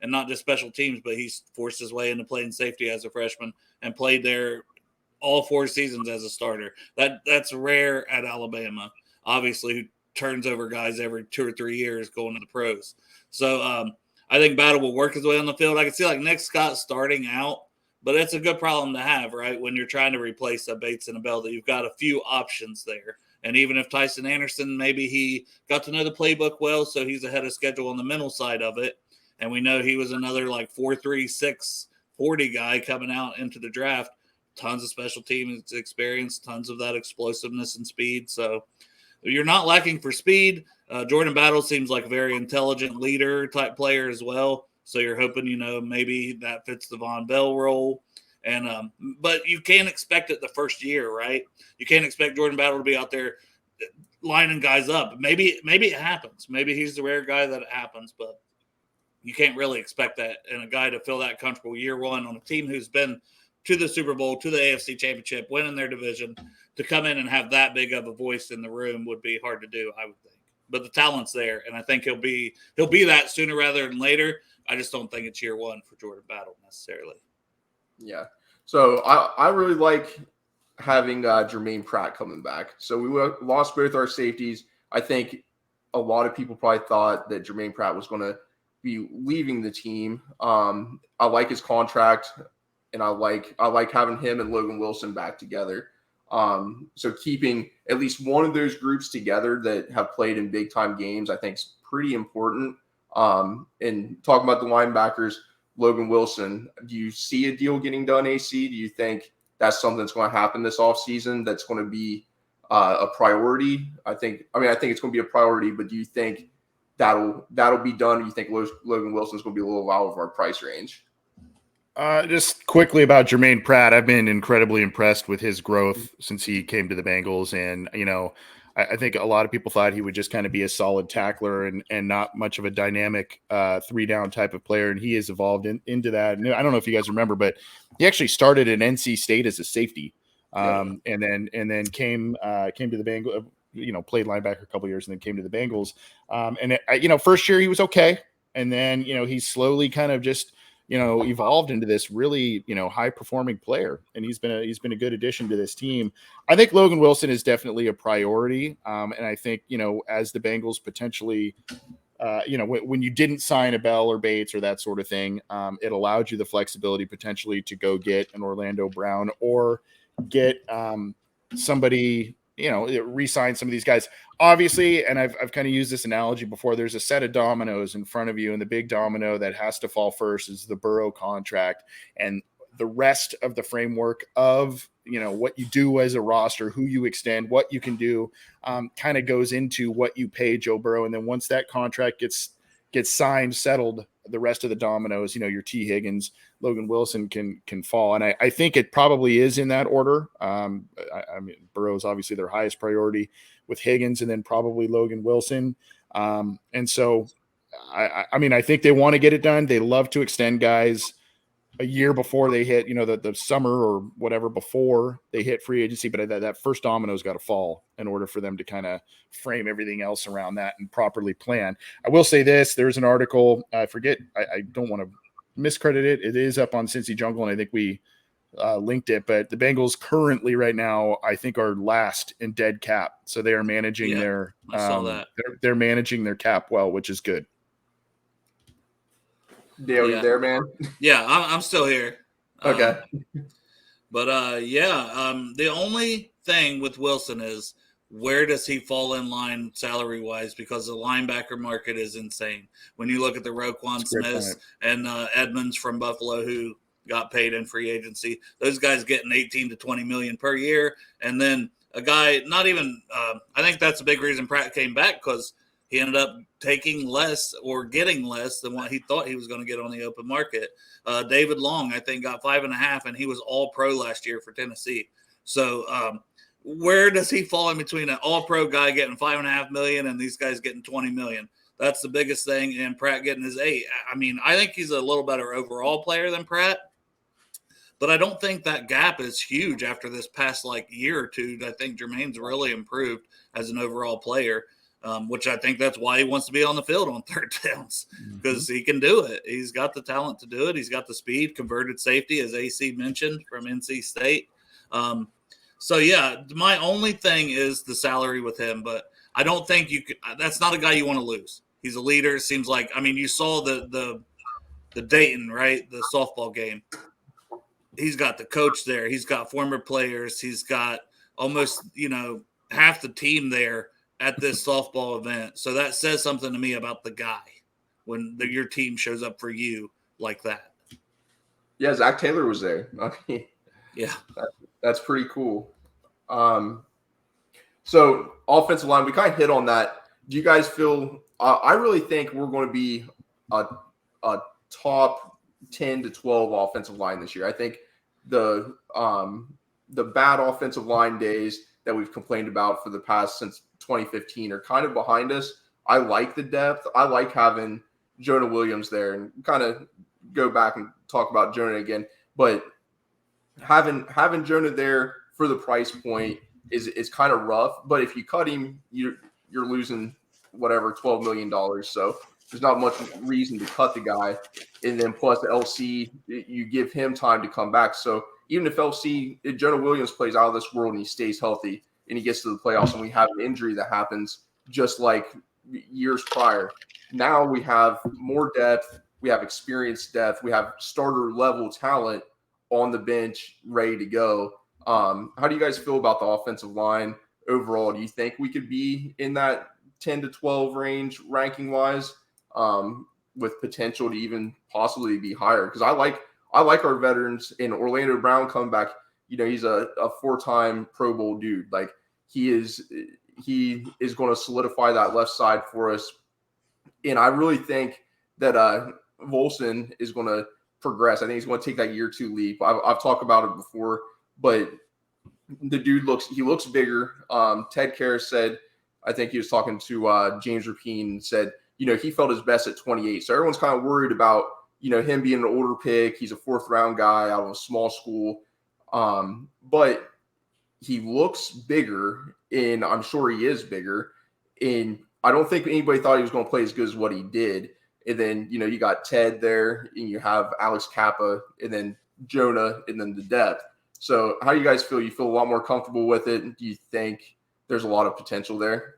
And not just special teams, but he's forced his way into playing safety as a freshman and played there all 4 seasons as a starter. That's rare at Alabama. Obviously, who turns over guys every 2 or 3 years going to the pros. So I think Battle will work his way on the field. I can see like Nick Scott starting out, but it's a good problem to have, right? When you're trying to replace a Bates and a Bell, that you've got a few options there. And even if Tyson Anderson, maybe he got to know the playbook well, so he's ahead of schedule on the mental side of it. And we know he was another like 4.3, 640 guy coming out into the draft. Tons of special teams experience, tons of that explosiveness and speed. So you're not lacking for speed. Jordan Battle seems like a very intelligent leader type player as well. So you're hoping, maybe that fits the Von Bell role. And but you can't expect it the first year, right? You can't expect Jordan Battle to be out there lining guys up. Maybe it happens. Maybe he's the rare guy that it happens, but you can't really expect that in a guy to feel that comfortable year one on a team who's been to the Super Bowl, to the AFC Championship, winning their division, to come in and have that big of a voice in the room would be hard to do, I would think. But the talent's there, and I think he'll be that sooner rather than later. I just don't think it's year one for Jordan Battle necessarily. Yeah. So I really like having Jermaine Pratt coming back. So we lost both our safeties. I think a lot of people probably thought that Jermaine Pratt was going to be leaving the team. I like his contract, and I like having him and Logan Wilson back together. So keeping at least one of those groups together that have played in big time games, I think is pretty important. And talking about the linebackers, Logan Wilson, do you see a deal getting done, AC? Do you think that's something that's going to happen this offseason that's going to be a priority? I think it's going to be a priority, but do you think that'll be done? Do you think Logan Wilson's going to be a little out of our price range? Just quickly about Jermaine Pratt, I've been incredibly impressed with his growth since he came to the Bengals. And, I think a lot of people thought he would just kind of be a solid tackler and not much of a dynamic 3-down type of player. And he has evolved into that. And I don't know if you guys remember, but he actually started at NC State as a safety. And then came to the Bengals, played linebacker a couple years and then came to the Bengals. First year he was okay. And then, he's slowly kind of just, evolved into this really, high performing player. And he's been a good addition to this team. I think Logan Wilson is definitely a priority. And I think, as the Bengals potentially, when you didn't sign a Bell or Bates or that sort of thing, it allowed you the flexibility potentially to go get an Orlando Brown or get somebody, re-sign some of these guys. Obviously, and I've kind of used this analogy before, there's a set of dominoes in front of you, and the big domino that has to fall first is the Burrow contract. And the rest of the framework of, what you do as a roster, who you extend, what you can do, kind of goes into what you pay Joe Burrow. And then once that contract gets signed, settled, the rest of the dominoes, your T. Higgins, Logan Wilson can fall. And I think it probably is in that order. I mean, Burrow's obviously their highest priority, with Higgins and then probably Logan Wilson. And so, I think they want to get it done. They love to extend guys a year before they hit, the summer or whatever before they hit free agency. But that first domino's got to fall in order for them to kind of frame everything else around that and properly plan. I will say this, there's an article, I forget, I don't want to miscredit it. It is up on Cincy Jungle, and I think we linked it, but the Bengals currently right now, I think, are last in dead cap. So they are managing I saw that. They're managing their cap well, which is good. Dale, you there, man? Yeah, I'm still here. Okay. The only thing with Wilson is, where does he fall in line salary-wise? Because the linebacker market is insane. When you look at the Roquan Smiths and Edmonds from Buffalo, who got paid in free agency, those guys getting 18 to 20 million per year. And then a guy, not even, I think that's a big reason Pratt came back, because he ended up taking less or getting less than what he thought he was going to get on the open market. David Long, I think, got 5.5, and he was all pro last year for Tennessee. So where does he fall in between an all pro guy getting 5.5 million and these guys getting 20 million? That's the biggest thing. And Pratt getting his 8. I mean, I think he's a little better overall player than Pratt, but I don't think that gap is huge after this past year or two. I think Jermaine's really improved as an overall player. Which I think that's why he wants to be on the field on third downs, because he can do it. He's got the talent to do it. He's got the speed, converted safety, as AC mentioned, from NC State. My only thing is the salary with him, but I don't think you could. That's not a guy you want to lose. He's a leader. It seems like. I mean, you saw the Dayton, right? The softball game. He's got the coach there. He's got former players. He's got almost half the team there at this softball event. So that says something to me about the guy when your team shows up for you like that. Yeah, Zach Taylor was there. I mean, yeah, that's pretty cool. So offensive line, we kind of hit on that. Do you guys feel? I really think we're going to be a top 10 to 12 offensive line this year. I think the bad offensive line days that we've complained about for the past since 2015 are kind of behind us. I like the depth. I like having Jonah Williams there, and kind of go back and talk about Jonah again. But having Jonah there for the price point is kind of rough. But if you cut him, you're losing whatever $12 million. So there's not much reason to cut the guy. And then plus the LC, you give him time to come back. So even if Jonah Williams plays out of this world and he stays healthy and he gets to the playoffs and we have an injury that happens just like years prior, now we have more depth, we have experienced depth, we have starter level talent on the bench ready to go. How do you guys feel about the offensive line overall? Do you think we could be in that 10 to 12 range ranking wise, with potential to even possibly be higher? Because I like our veterans. In Orlando Brown comeback, he's a 4-time Pro Bowl dude. Like he is going to solidify that left side for us. And I really think that Volson is going to progress. I think he's going to take that year 2 leap. I've talked about it before, but the dude looks bigger. Ted Karras said, I think he was talking to James Rapine, and said, he felt his best at 28. So everyone's kind of worried about, him being an older pick. He's a 4th round guy out of a small school. But he looks bigger, and I'm sure he is bigger. And I don't think anybody thought he was going to play as good as what he did. And then, you got Ted there, and you have Alex Kappa, and then Jonah, and then the depth. So how do you guys feel? You feel a lot more comfortable with it? Do you think there's a lot of potential there?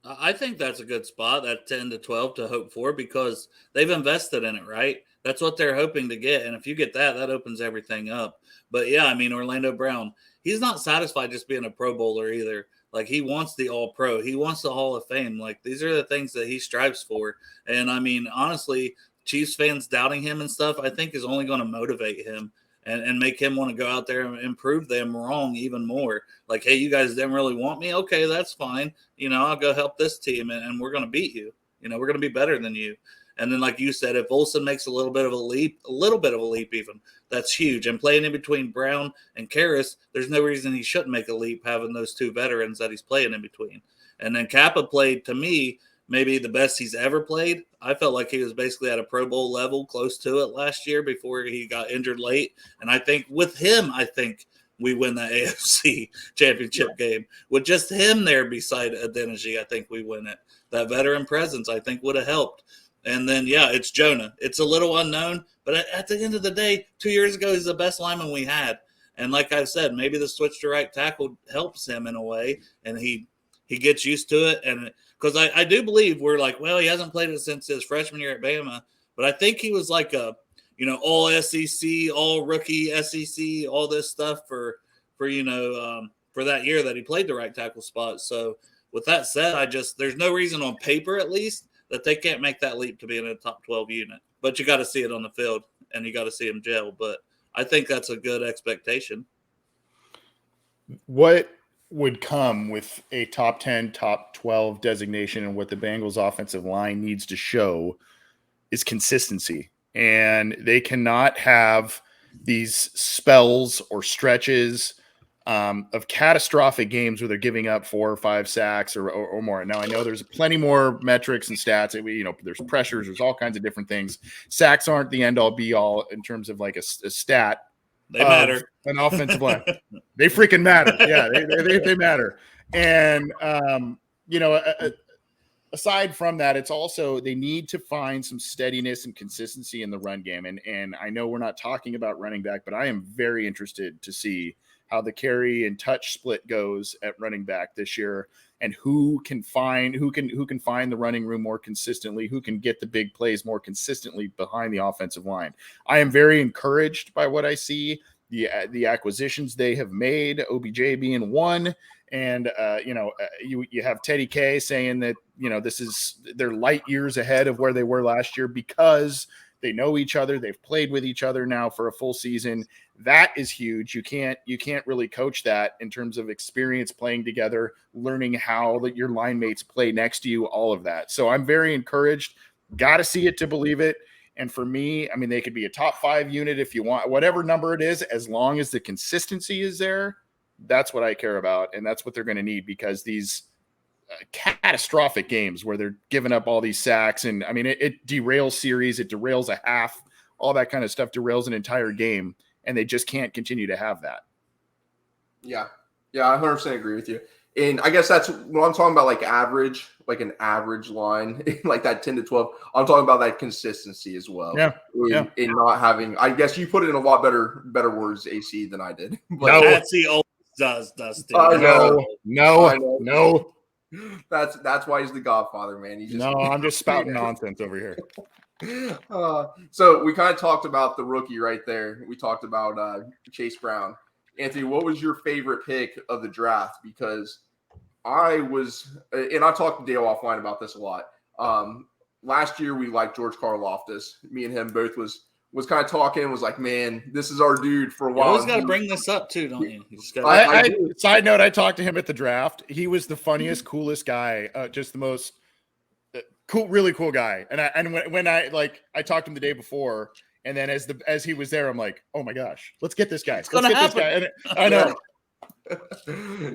I think that's a good spot, that 10 to 12 to hope for, because they've invested in it, right? That's what they're hoping to get. And if you get that, that opens everything up. But yeah, I mean, Orlando Brown, he's not satisfied just being a Pro Bowler either. Like, he wants the All Pro, he wants the Hall of Fame. Like, these are the things that he strives for. And I mean, honestly, Chiefs fans doubting him and stuff, I think is only going to motivate him and make him want to go out there and prove them wrong even more. Like, hey, you guys didn't really want me. Okay, that's fine. I'll go help this team and we're going to beat you. We're going to be better than you. And then, like you said, if Olsen makes a little bit of a leap even, that's huge. And playing in between Brown and Karras, there's no reason he shouldn't make a leap having those two veterans that he's playing in between. And then Kappa played, to me, maybe the best he's ever played. I felt like he was basically at a Pro Bowl level, close to it last year before he got injured late. And I think with him, we win that AFC championship game. With just him there beside Adeniji, I think we win it. That veteran presence, I think, would have helped. And then, yeah, it's Jonah. It's a little unknown, but at the end of the day, 2 years ago, he's the best lineman we had. And like I said, maybe the switch to right tackle helps him in a way, and he gets used to it. And because I do believe we're like, well, he hasn't played it since his freshman year at Bama, but I think he was like a, all SEC, all rookie SEC, all this stuff for that year that he played the right tackle spot. So with that said, there's no reason on paper, at least, that they can't make that leap to be in a top 12 unit. But you got to see it on the field, and you got to see him gel. But I think that's a good expectation. What would come with a top 10, top 12 designation, and what the Bengals offensive line needs to show is consistency. And they cannot have these spells or stretches of catastrophic games where they're giving up 4 or 5 sacks or more. Now, I know there's plenty more metrics and stats. There's pressures. There's all kinds of different things. Sacks aren't the end-all, be-all in terms of like a stat. They matter. An offensive line. They freaking matter. Yeah, they matter. And, aside from that, it's also they need to find some steadiness and consistency in the run game. And I know we're not talking about running back, but I am very interested to see how the carry and touch split goes at running back this year, and who can find the running room more consistently, who can get the big plays more consistently behind the offensive line. I am very encouraged by what I see, the acquisitions they have made, OBJ being one. And, you have Teddy K saying that, they're light years ahead of where they were last year because they know each other. They've played with each other now for a full season. That is huge. You can't really coach that in terms of experience playing together, learning how your line mates play next to you, all of that. So I'm very encouraged. Got to see it to believe it. And for me, I mean, they could be a top 5 unit if you want, whatever number it is, as long as the consistency is there. That's what I care about. And that's what they're going to need, because these catastrophic games where they're giving up all these sacks, and I mean, it derails series, it derails a half, all that kind of stuff derails an entire game, and they just can't continue to have that. Yeah, I 100% agree with you. And I guess that's what I'm talking about, like an average line, like that 10 to 12. I'm talking about that consistency as well. Yeah. In not having, I guess you put it in a lot better words, AC, than I did. But Patsy always does, Dusty. No. That's why he's the Godfather, man. I'm just spouting nonsense over here. So we kind of talked about the rookie right there. We talked about Chase Brown. Anthony, what was your favorite pick of the draft? Because I talked to Dale offline about this a lot. Last year we liked George Karlaftis. Me and him both was kind of talking, was like, man, this is our dude for a while. You always got to bring this up too, don't you? Side note, I talked to him at the draft. He was the funniest, coolest guy, just the most cool, really cool guy. And when I talked to him the day before, and then as he was there, I'm like, oh my gosh, let's get this guy. This guy. And I know.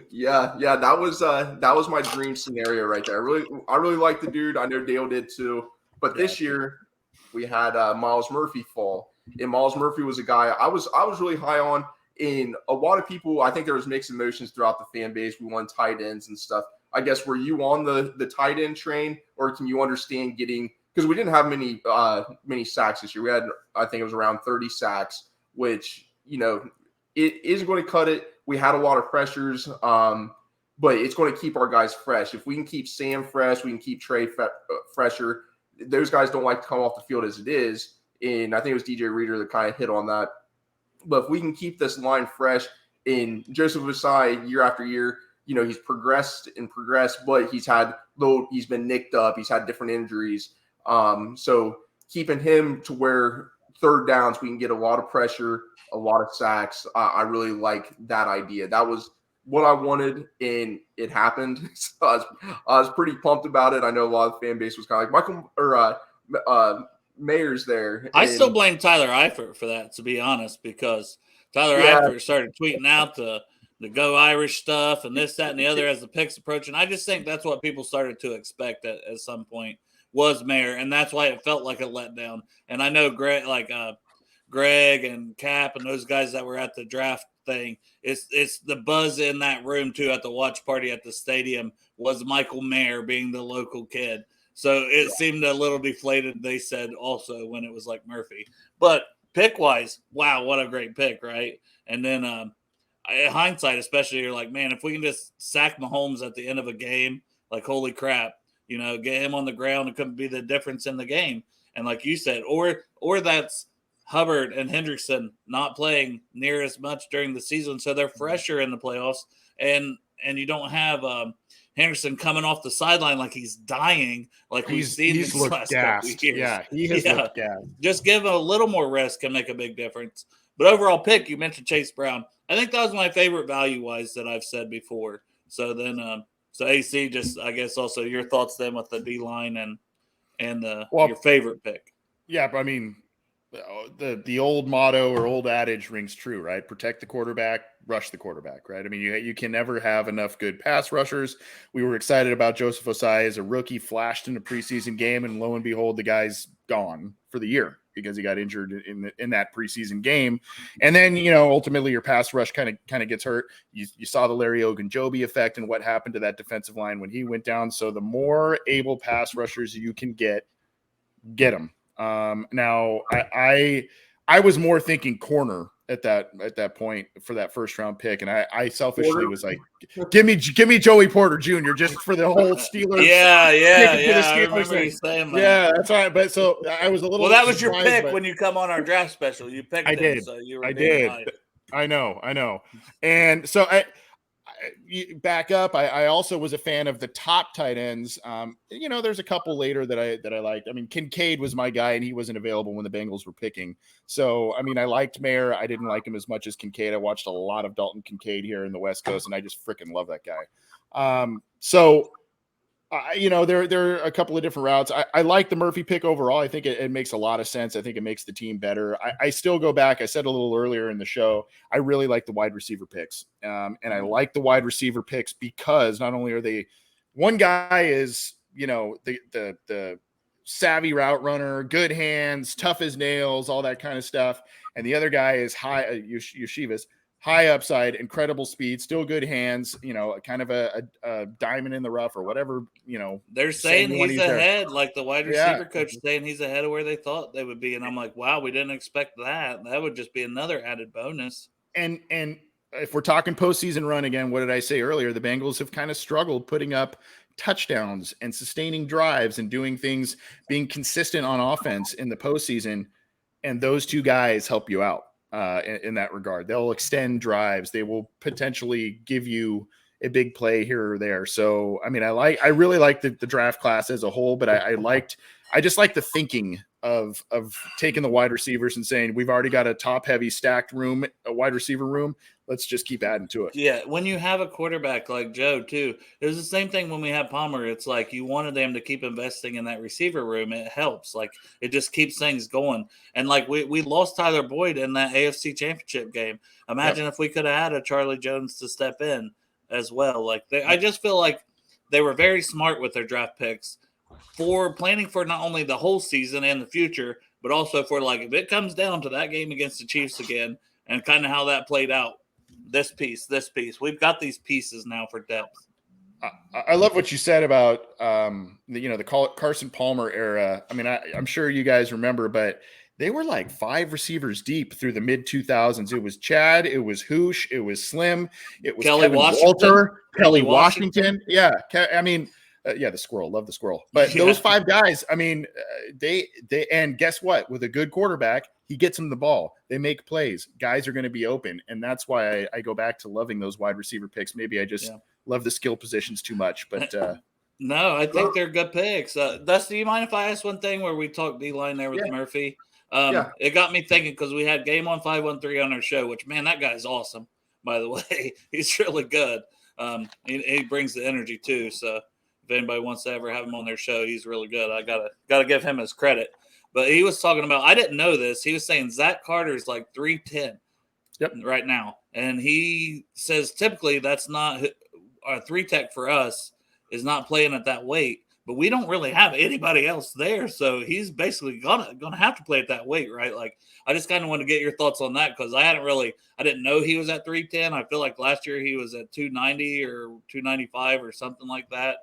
Yeah, that was my dream scenario right there. I really liked the dude. I know Dale did too. But this year we had Miles Murphy fall, and Miles Murphy was a guy I was really high on. in a lot of people, I think there was mixed emotions throughout the fan base. We won tight ends and stuff. I guess, were you on the tight end train, or can you understand getting, because we didn't have many sacks this year. We had, I think it was around 30 sacks, which, it isn't going to cut it. We had a lot of pressures, but it's going to keep our guys fresh. If we can keep Sam fresh, we can keep Trey fresher. Those guys don't like to come off the field as it is. And I think it was DJ Reader that kind of hit on that. But if we can keep this line fresh, in Joseph Osai year after year, he's progressed, but he's been nicked up. He's had different injuries. So keeping him to where third downs, we can get a lot of pressure, a lot of sacks. I really like that idea. That was what I wanted, and it happened. So I was pretty pumped about it. I know a lot of the fan base was kind of like Michael or Mayer's there. I still blame Tyler Eifert for that, to be honest, because Tyler Eifert started tweeting out the Go Irish stuff and this, that, and the other as the picks approach. And I just think that's what people started to expect at some point was Mayer, and that's why it felt like a letdown. And I know Greg and Cap and those guys that were at the draft thing, it's the buzz in that room too at the watch party at the stadium was Michael Mayer being the local kid. So it seemed a little deflated, they said also, when it was like Murphy. But pick-wise, wow, what a great pick, right? And then in hindsight, especially, you're like, man, if we can just sack Mahomes at the end of a game, like, holy crap, get him on the ground, it could be the difference in the game. And like you said, or that's Hubbard and Hendrickson not playing near as much during the season, so they're fresher in the playoffs, and you don't have Henderson coming off the sideline like he's dying, like we've seen these last couple of years. Yeah, he has looked gassed. Just give him a little more rest can make a big difference. But overall pick, you mentioned Chase Brown. I think that was my favorite value-wise that I've said before. So then, so AC, just I guess also your thoughts then with the D-line and your favorite pick. Yeah, but I mean, the old motto or old adage rings true, right? Protect the quarterback, rush the quarterback, right? I mean, you can never have enough good pass rushers. We were excited about Joseph Osai as a rookie, flashed in a preseason game, and lo and behold, the guy's gone for the year because he got injured in that preseason game. And then, ultimately your pass rush kind of gets hurt. You saw the Larry Ogunjobi effect and what happened to that defensive line when he went down. So the more able pass rushers you can get them. Now I was more thinking corner at that point for that first round pick. And I selfishly was like, give me Joey Porter Jr. just for the whole Steelers. Yeah. I remember you saying that. Yeah, that's right. But so I was a little, well, that was your pick when you come on our draft special. You picked I did. So you were I did. I know. And so back up. I also was a fan of the top tight ends. There's a couple later that I liked. I mean, Kincaid was my guy, and he wasn't available when the Bengals were picking. So, I mean, I liked Mayer. I didn't like him as much as Kincaid. I watched a lot of Dalton Kincaid here in the West Coast, and I just freaking love that guy. There are a couple of different routes. I like the Murphy pick overall. I think it makes a lot of sense. I think it makes the team better. I still go back. I said a little earlier in the show, I really like the wide receiver picks. And I like the wide receiver picks because not only are they, one guy is, the savvy route runner, good hands, tough as nails, all that kind of stuff. And the other guy is Yeshiva's high upside, incredible speed, still good hands, kind of a diamond in the rough or whatever, They're saying he's ahead, like the wide receiver coach saying he's ahead of where they thought they would be. And I'm like, wow, we didn't expect that. That would just be another added bonus. And if we're talking postseason run again, what did I say earlier? The Bengals have kind of struggled putting up touchdowns and sustaining drives and doing things, being consistent on offense in the postseason. And those two guys help you out. In that regard, they'll extend drives. They will potentially give you a big play here or there. So, I mean, I really like the draft class as a whole, but I just like the thinking of taking the wide receivers and saying, we've already got a top heavy stacked room, a wide receiver room. Let's just keep adding to it. Yeah. When you have a quarterback like Joe too, it was the same thing when we had Palmer. It's like you wanted them to keep investing in that receiver room. It helps. Like it just keeps things going. And like we lost Tyler Boyd in that AFC Championship game. Imagine if we could have had a Charlie Jones to step in as well. Like I just feel like they were very smart with their draft picks for planning for not only the whole season and the future, but also for like, if it comes down to that game against the Chiefs again, and kind of how that played out. This piece. We've got these pieces now for depth. I love what you said about the Carson Palmer era. I mean, I'm sure you guys remember, but they were like 5 receivers deep through the mid 2000s. It was Chad, it was Hoosh, it was Slim, it was Kelly Kevin Washington. Walter, Kelly Washington. Yeah, I mean, the squirrel, love the squirrel. But those 5 guys, I mean, they and guess what? With a good quarterback, he gets them the ball. They make plays. Guys are going to be open, and that's why I go back to loving those wide receiver picks. Maybe I just love the skill positions too much, but no, I think they're good picks. Dusty, you mind if I ask one thing where we talked D-line there with Murphy? It got me thinking because we had Game on 513 on our show, which, man, that guy's awesome, by the way. He's really good. He brings the energy too. So if anybody wants to ever have him on their show, he's really good. I gotta give him his credit. But he was talking about, I didn't know this. He was saying Zach Carter's like 310 right now. And he says typically that's not a 3-tech for us is not playing at that weight. But we don't really have anybody else there, so he's basically gonna have to play at that weight, right? Like, I just kind of want to get your thoughts on that because I didn't know he was at 310. I feel like last year he was at 290 or 295 or something like that.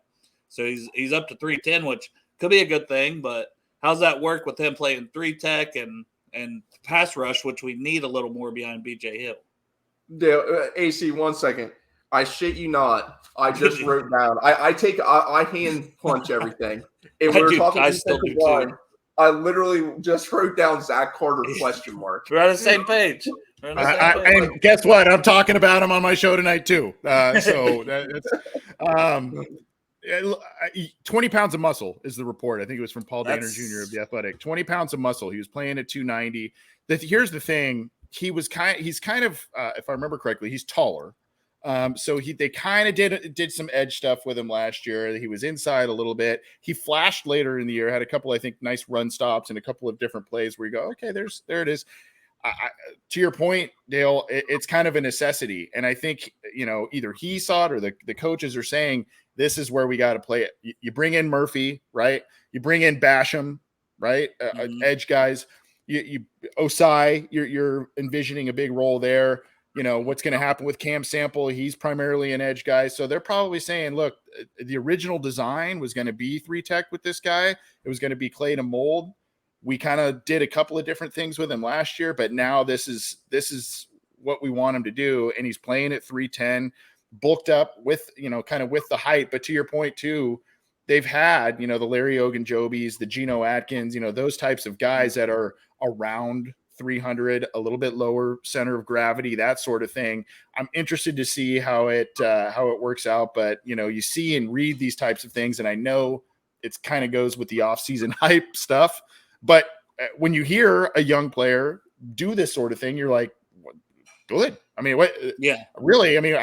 So he's up to 310, which could be a good thing. But how's that work with him playing 3-tech and pass rush, which we need a little more behind BJ Hill? Dale, AC, 1 second. I shit you not. I just wrote down. I hand punch everything. If we were talking defensive line, I literally just wrote down Zach Carter question mark. We're on the same page. And guess what? I'm talking about him on my show tonight too. So that's 20 pounds of muscle is the report. I think it was from Paul Danner Jr. of The Athletic. 20 pounds of muscle. He was playing at 290. Here's the thing. He's kind of, if I remember correctly, he's taller. So they kind of did some edge stuff with him last year. He was inside a little bit. He flashed later in the year, had a couple, I think, nice run stops and a couple of different plays where you go, okay, there it is. To your point, Dale, it's kind of a necessity. And I think, either he saw it or the coaches are saying, this is where we got to play it. You bring in Murphy, right? You bring in Basham, right? Edge guys. You Osai, you're envisioning a big role there. What's going to happen with Cam Sample? He's primarily an edge guy. So they're probably saying, look, the original design was going to be 3-tech with this guy. It was going to be clay to mold. We kind of did a couple of different things with him last year, but now this is what we want him to do. And he's playing at 310, bulked up with, kind of with the height. But to your point too, they've had, the Larry Ogunjobis, the Geno Atkins, those types of guys that are around 300, a little bit lower center of gravity, that sort of thing. I'm interested to see how it works out. But, you see and read these types of things, and I know it's kind of goes with the offseason hype stuff. But when you hear a young player do this sort of thing, you're like, good. I mean, what? Yeah, really. I mean,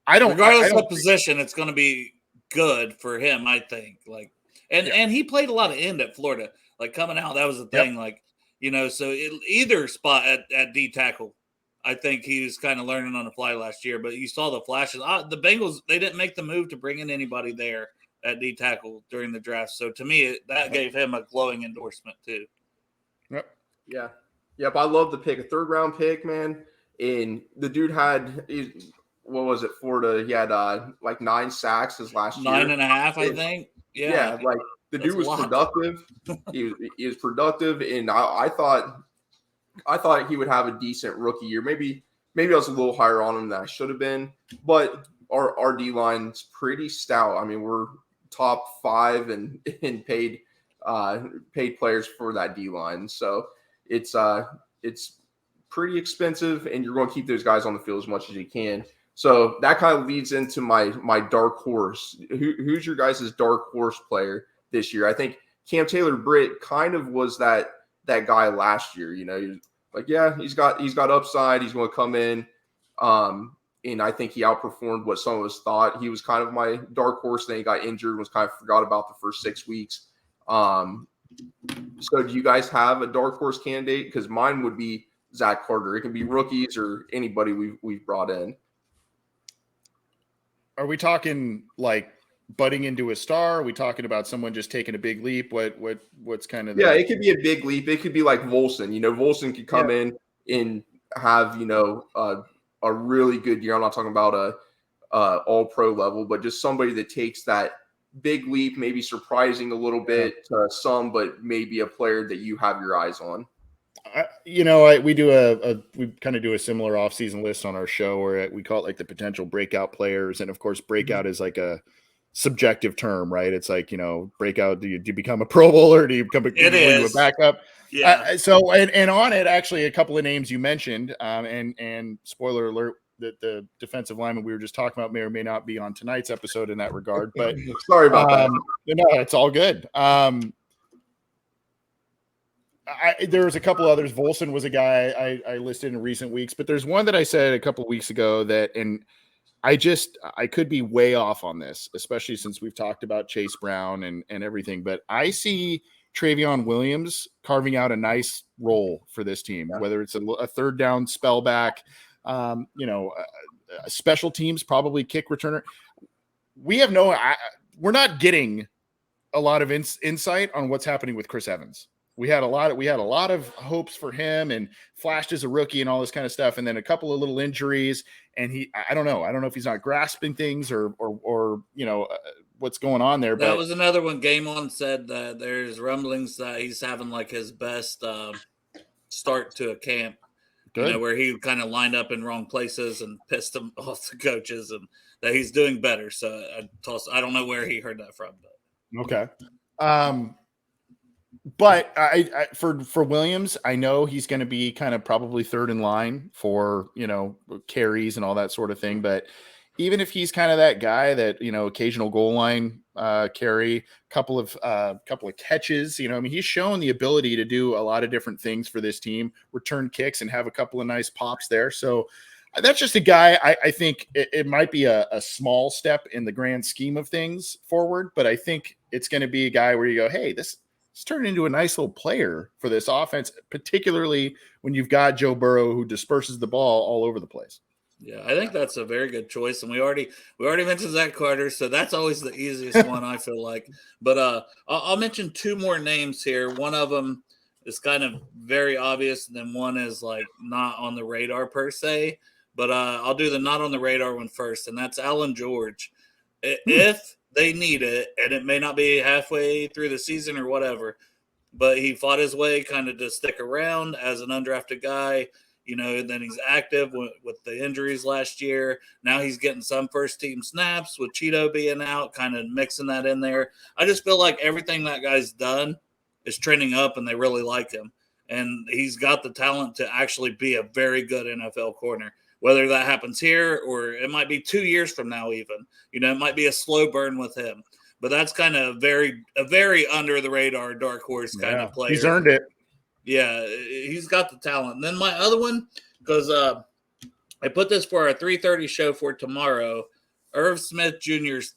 I don't. Regardless of position, it's going to be good for him, I think. Like, and he played a lot of end at Florida. Like coming out, that was the thing. Like. So either spot at D tackle, I think he was kind of learning on the fly last year. But you saw the flashes. The Bengals, they didn't make the move to bring in anybody there at D tackle during the draft. So to me, that gave him a glowing endorsement too. Yep. Yeah. Yep. I love the pick. A 3rd-round pick, man. And the dude had, what was it, Florida? He had like 9 sacks his last year. 9.5, I think. Yeah. Like, the dude was productive. He was productive, and I thought he would have a decent rookie year. Maybe I was a little higher on him than I should have been. But our D line's pretty stout. I mean, we're top 5 in paid players for that D line. So it's pretty expensive, and you're going to keep those guys on the field as much as you can. So that kind of leads into my dark horse. Who's your guys' dark horse player this year? I think Cam Taylor-Britt kind of was that guy last year. He was like, yeah, he's got upside. He's going to come in. And I think he outperformed what some of us thought. He was kind of my dark horse. Then he got injured, was kind of forgot about the first 6 weeks. So do you guys have a dark horse candidate? Because mine would be Zach Carter. It can be rookies or anybody we've brought in. Are we talking like budding into a star? Are we talking about someone just taking a big leap? What's kind of it could be a big leap. It could be like Volson. Volson could come in and have, a really good year. I'm not talking about a all pro level, but just somebody that takes that big leap, maybe surprising a little bit to some, but maybe a player that you have your eyes on. We kind of do a similar offseason list on our show where we call it like the potential breakout players. And of course, breakout is like a subjective term, right? It's like, breakout, do you become a Pro Bowler? Do you become a backup? Yeah. And on it, actually, a couple of names you mentioned, and spoiler alert, that the defensive lineman we were just talking about may or may not be on tonight's episode in that regard. But sorry about that. No, it's all good. There was a couple others. Volson was a guy I listed in recent weeks, but there's one that I said a couple of weeks ago that, and I could be way off on this, especially since we've talked about Chase Brown and everything, but I see Travion Williams carving out a nice role for this team, whether it's a third down spell back, special teams, probably kick returner. We're not getting a lot of insight on what's happening with Chris Evans. We had a lot of hopes for him and flashed as a rookie and all this kind of stuff. And then a couple of little injuries, and I don't know if he's not grasping things or what's going on there. That was another one. Game On said that there's rumblings that he's having like his best start to a camp. Good. Where he kind of lined up in wrong places and pissed them off the coaches, and that he's doing better. So I don't know where he heard that from, but okay. But for Williams, I know he's going to be kind of probably third in line for, carries and all that sort of thing. But even if he's kind of that guy that, occasional goal line carry, couple of catches, he's shown the ability to do a lot of different things for this team, return kicks and have a couple of nice pops there. So that's just a guy I think it might be a small step in the grand scheme of things forward, but I think it's going to be a guy where you go, hey, this turned into a nice little player for this offense, particularly when you've got Joe Burrow who disperses the ball all over the place. Yeah, I think that's a very good choice, and we already mentioned Zach Carter, so that's always the easiest one, I feel like. But I'll mention two more names here. One of them is kind of very obvious, and then one is like not on the radar per se. But I'll do the not on the radar one first, and that's Alan George. If they need it, and it may not be halfway through the season or whatever, but he fought his way kind of to stick around as an undrafted guy, then he's active with the injuries last year. Now he's getting some first-team snaps with Cheeto being out, kind of mixing that in there. I just feel like everything that guy's done is trending up, and they really like him. And he's got the talent to actually be a very good NFL corner. Whether that happens here or it might be 2 years from now even. It might be a slow burn with him. But that's kind of a very under-the-radar dark horse kind of player. He's earned it. Yeah, he's got the talent. And then my other one, because I put this for our 3:30 show for tomorrow, Irv Smith Jr.'s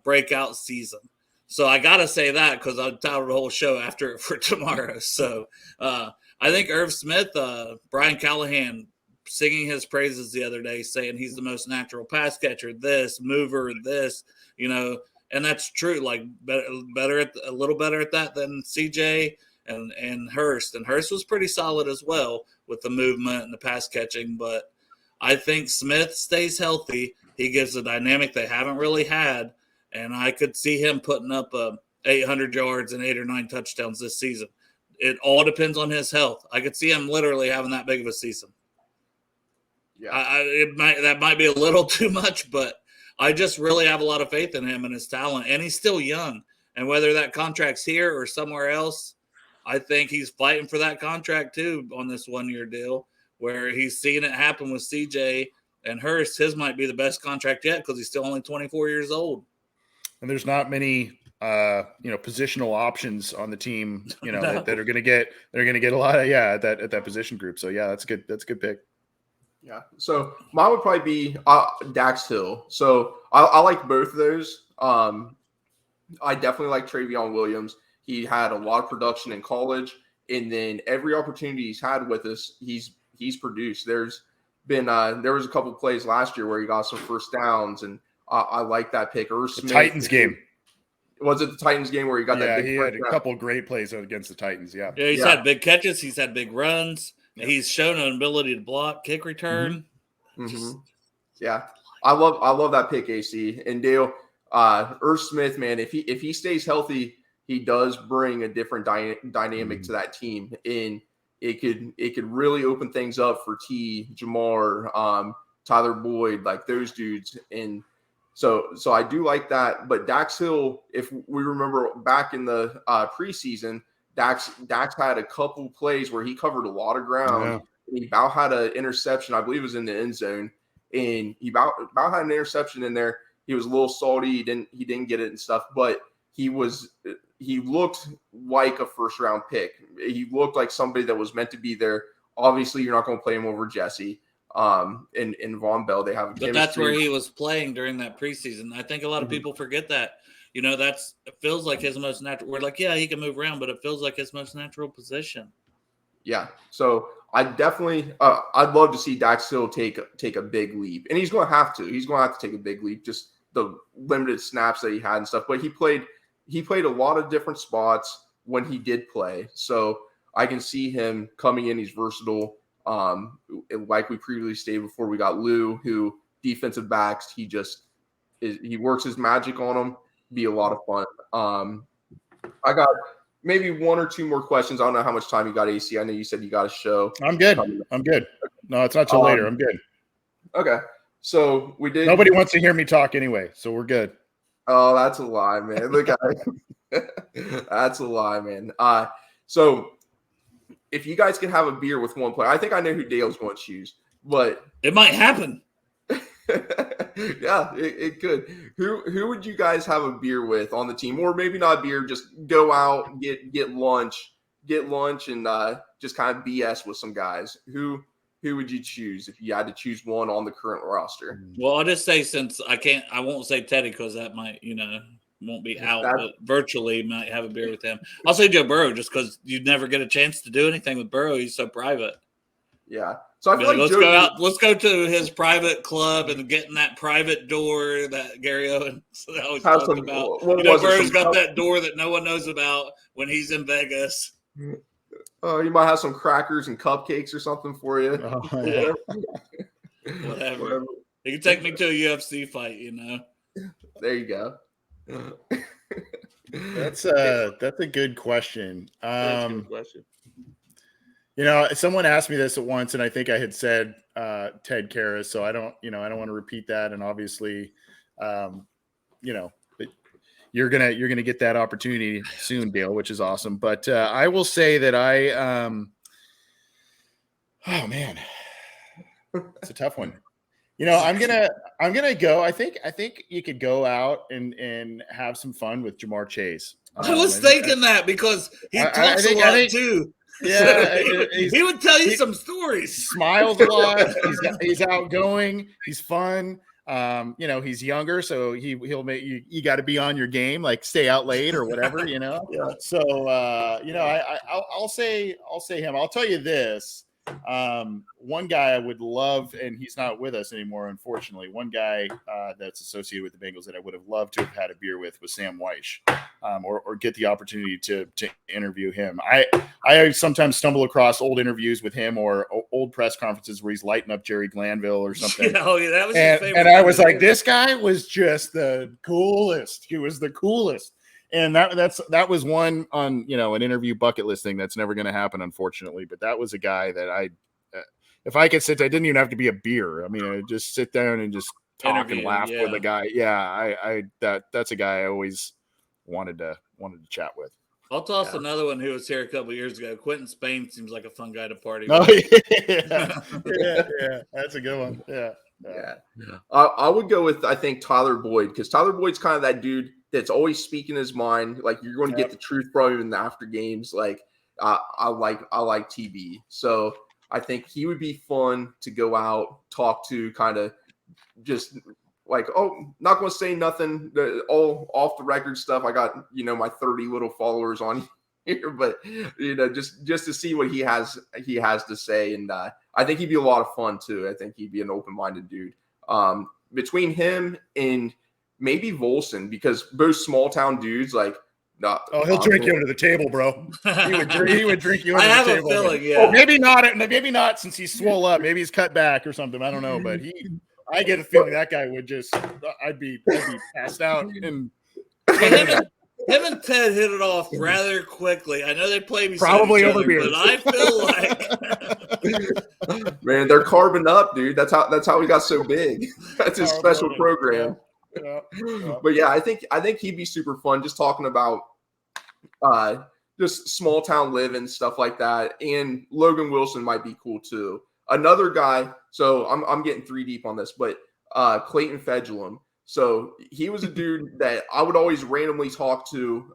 breakout season. So I got to say that because I titled the whole show after it for tomorrow. So I think Irv Smith, Brian Callahan, singing his praises the other day, saying he's the most natural pass catcher, this mover, this, and that's true. Like a little better at that than CJ and Hurst. And Hurst was pretty solid as well with the movement and the pass catching. But I think Smith stays healthy. He gives a dynamic they haven't really had, and I could see him putting up 800 yards and 8 or 9 touchdowns this season. It all depends on his health. I could see him literally having that big of a season. Yeah, that might be a little too much, but I just really have a lot of faith in him and his talent, and he's still young. And whether that contract's here or somewhere else, I think he's fighting for that contract too on this 1-year deal, where he's seeing it happen with CJ and Hurst. His might be the best contract yet because he's still only 24 years old. And there's not many positional options on the team, that are going to get a lot of at that position group. So yeah, that's good. That's a good pick. Yeah. So mine would probably be Dax Hill. So I like both of those. I definitely like Travion Williams. He had a lot of production in college, and then every opportunity he's had with us, he's produced. There was a couple of plays last year where he got some first downs, and I like that pick. The Titans game. Was it the Titans game where he got that big? Yeah, he had a couple of great plays against the Titans. Yeah. Yeah, he's had big catches. He's had big runs. He's shown an ability to block, kick return. Mm-hmm. Yeah, I love that pick, AC and Dale. Irv Smith, man, if he stays healthy, he does bring a different dynamic to that team, and it could really open things up for Jamar, Tyler Boyd, like those dudes. And so I do like that. But Dax Hill, if we remember back in the preseason, Dax had a couple plays where he covered a lot of ground. And he about had an interception, I believe it was in the end zone, and he about had an interception in there. He was a little salty. He didn't get it and stuff, but he looked like a first round pick. He looked like somebody that was meant to be there. Obviously, you're not going to play him over Jesse. And Von Bell, they have a chemistry. But that's where he was playing during that preseason. I think a lot of people forget that. You know, it feels like his most natural. We're like, yeah, he can move around, but it feels like his most natural position. Yeah. So I definitely, I'd love to see Dax Hill take a big leap, and he's going to have to. He's going to have to take a big leap, just the limited snaps that he had and stuff. But he played a lot of different spots when he did play. So I can see him coming in. He's versatile. Like we previously stated before, we got Lou, who defensive backs, he works his magic on them. Be a lot of fun. I got maybe one or two more questions. I don't know how much time you got, AC. I know you said you got a show. I'm good. No, it's not till later. I'm good. Okay. So we did. Nobody wants to hear me talk anyway, so we're good. Oh, that's a lie, man. Look at that's a lie, man. So if you guys could have a beer with one player, I think I know who Dale's going to choose, but it might happen. Yeah, it could. Who would you guys have a beer with on the team, or maybe not beer, just go out, get lunch, and just kind of BS with some guys. Who would you choose if you had to choose one on the current roster? Well, I'll just say, since I won't say Teddy because that might, won't be out, but virtually might have a beer with him. I'll say Joe Burrow just because you'd never get a chance to do anything with Burrow. He's so private. Yeah. So I feel like let's go to his private club and get in that private door that Gary Owens always talked about. Burrow's got that door that no one knows about when he's in Vegas. You might have some crackers and cupcakes or something for you. Oh, yeah. Whatever. You can take me to a UFC fight, There you go. That's a good question. That's a good question. Someone asked me this at once, and I think I had said Ted Karras, so I don't want to repeat that. And obviously, you're gonna get that opportunity soon, Dale, which is awesome. But I will say that oh man, it's a tough one. I'm gonna go. I think you could go out and have some fun with Jamar Chase. I was thinking that because he talks a lot too. Yeah, he would tell you some stories. Smiles a lot. He's outgoing. He's fun. He's younger, so he'll make you got to be on your game, like stay out late or whatever. Yeah. So I'll say him. I'll tell you this. One guy I would love, and he's not with us anymore, unfortunately. One guy that's associated with the Bengals that I would have loved to have had a beer with was Sam Weish, or get the opportunity to interview him. I sometimes stumble across old interviews with him or old press conferences where he's lighting up Jerry Glanville or something. That was his favorite. And I was like, this guy was just the coolest. He was the coolest. And that was one on, an interview bucket list thing that's never going to happen, unfortunately. But that was a guy that if I could sit, I didn't even have to be a beer. I mean, I'd just sit down and just talk and laugh with a guy. Yeah, that's a guy I always wanted to chat with. I'll toss another one who was here a couple of years ago. Quentin Spain seems like a fun guy to party with. Yeah, that's a good one. Yeah. I would go with, I think, Tyler Boyd, because Tyler Boyd's kind of that dude that's always speaking his mind. Like, you're going to get the truth from him in the after games. Like, I like TB. So I think he would be fun to go out, talk to, kind of just like, not going to say nothing, all off the record stuff. I got, my 30 little followers on here, but just to see what he has to say. And I think he'd be a lot of fun too. I think he'd be an open-minded dude. Between him and maybe Volson, because both small town dudes, like No, he'll drink you under the table, bro. He would drink you I under have the a table. feeling, yeah. Oh, maybe not since he's swole up. Maybe he's cut back or something. I don't know, but I get a feeling that guy would just. I'd be passed out and. Him and Ted hit it off rather quickly. I know they play beside Probably each over other, beers. but I feel like man, they're carbon up, dude. That's how he got so big. That's his special program. Yeah. But yeah, I think he'd be super fun just talking about just small town living, stuff like that. And Logan Wilson might be cool too. Another guy, so I'm getting 3 deep on this, but Clayton Fedulum. So he was a dude that I would always randomly talk to.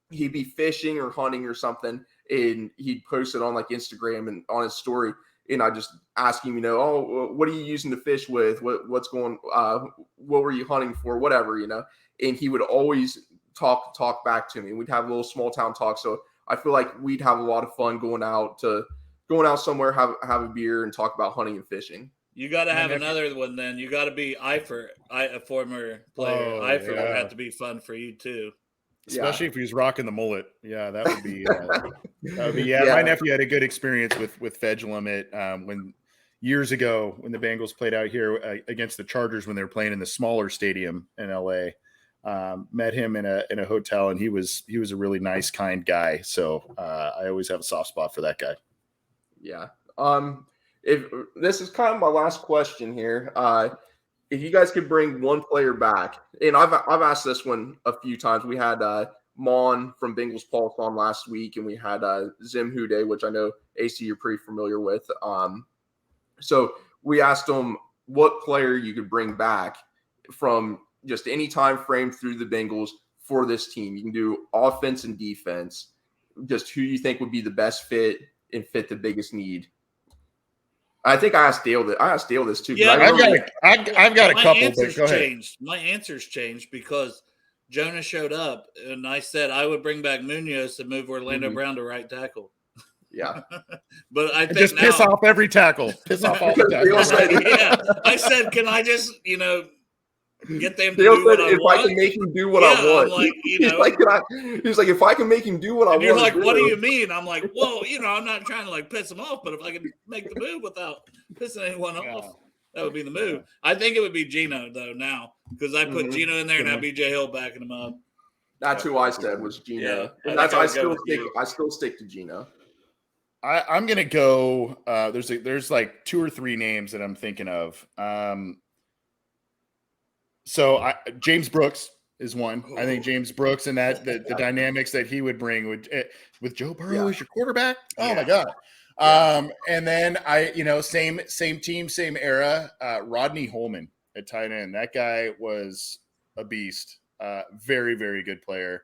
He'd be fishing or hunting or something, and he'd post it on like Instagram and on his story. And I just ask him, what are you using to fish with? What's going? What were you hunting for? Whatever, And he would always talk back to me. We'd have a little small town talk. So I feel like we'd have a lot of fun going out somewhere, have a beer, and talk about hunting and fishing. you got to have another one. Then you got to be Eifert, a former player. Eifert would have to be fun for you too. Especially if he's rocking the mullet. Yeah, that would be. My nephew had a good experience with Fedulum at when years ago when the Bengals played out here against the Chargers when they were playing in the smaller stadium in LA. Met him in a hotel, and he was a really nice, kind guy. So I always have a soft spot for that guy. Yeah. If this is kind of my last question here, if you guys could bring one player back, and I've asked this one a few times. We had Mon from Bengals Pulse on last week, and we had Zim Hude, which I know AC you're pretty familiar with. So we asked him what player you could bring back from just any time frame through the Bengals for this team. You can do offense and defense. Just who you think would be the best fit and fit the biggest need. I think I asked Dale this too. Yeah, I've got a couple. But go ahead. My answers changed because Jonah showed up, and I said I would bring back Munoz and move Orlando Brown to right tackle. Yeah, but I think just piss off every tackle. Piss off all the tackles. Yeah, I said, can I just get them to Dale do what I want? If I can make him do what I want, I'm like, he's like, if I can make him do what I want. You're like, what do you mean? I'm like, well, I'm not trying to piss him off, but if I can make the move without pissing anyone off, that would be the move. I think it would be Gino though now because I put Gino in there and have BJ Hill backing him up. That's who I said was Gino. Yeah, and I still stick to Gino. I'm gonna go. There's like 2 or 3 names that I'm thinking of. So James Brooks is one. I think James Brooks and the dynamics that he would bring with Joe Burrow as your quarterback. Oh my God. And then same team, same era. Rodney Holman at tight end. That guy was a beast. Very, very good player.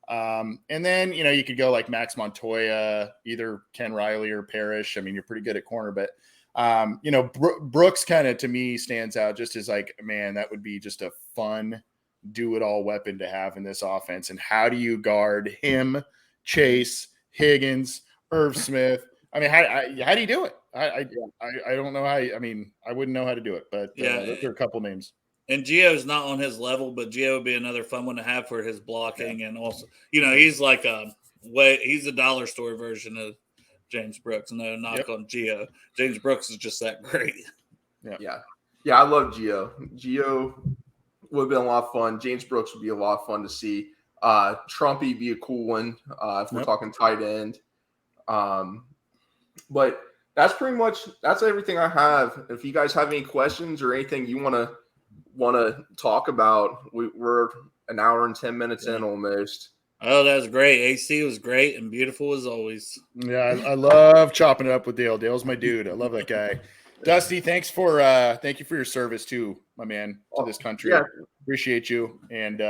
And then, you could go like Max Montoya, either Ken Riley or Parrish. I mean, you're pretty good at corner, but Brooks kind of to me stands out just as like, man, that would be just a fun do-it-all weapon to have in this offense. And how do you guard him, Chase, Higgins, Irv Smith? I mean, how do you do it? I don't know how. I wouldn't know how to do it, but those are a couple names. And Gio's not on his level, but Gio would be another fun one to have for his blocking. And also, he's like he's a dollar store version of James Brooks. No knock on Gio. James Brooks is just that great. Yeah. I love Gio. Gio would have been a lot of fun. James Brooks would be a lot of fun to see. Trumpy be a cool one if we're talking tight end. But that's everything I have. If you guys have any questions or anything you want to talk about, we're an hour and 10 minutes in almost. Oh, that's great. AC was great and beautiful as always. Yeah, I love chopping it up with Dale. Dale's my dude. I love that guy. Dusty, thank you for your service too, my man, to this country. Yeah. Appreciate you, and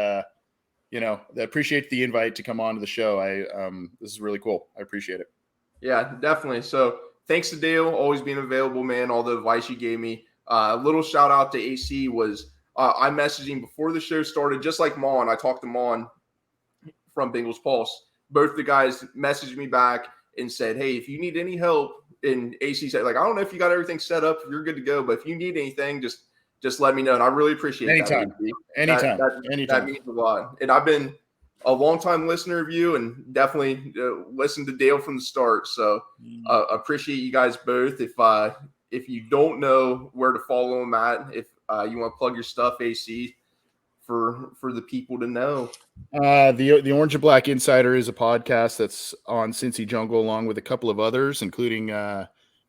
appreciate the invite to come on to the show. This is really cool. I appreciate it. Yeah, definitely. So thanks to Dale, always being available, man. All the advice you gave me. A little shout out to AC was I messaged him before the show started, just like Mon. I talked to Mon from Bengals Pulse. Both the guys messaged me back and said, hey, if you need any help, and AC said, I don't know if you got everything set up, if you're good to go, but if you need anything, just let me know. And I really appreciate that. Anytime. That means a lot. And I've been a longtime listener of you, and definitely listened to Dale from the start. So appreciate you guys both. If you don't know where to follow him at, if you want to plug your stuff, AC, for the people to know. The Orange and Black Insider is a podcast that's on Cincy Jungle, along with a couple of others, including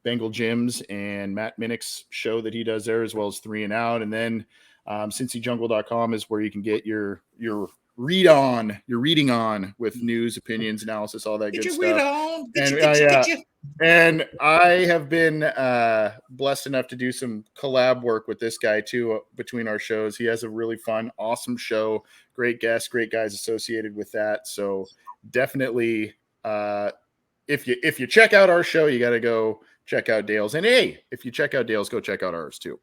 Bengal Jim's and Matt Minnick's show that he does there, as well as 3 and Out. And then cincyjungle.com is where you can get your reading on with news, opinions, analysis, all that good stuff. Read on. And I have been blessed enough to do some collab work with this guy too between our shows. He has a really fun, awesome show. Great guests, great guys associated with that. So definitely, if you check out our show, you got to go check out Dale's. And hey, if you check out Dale's, go check out ours too.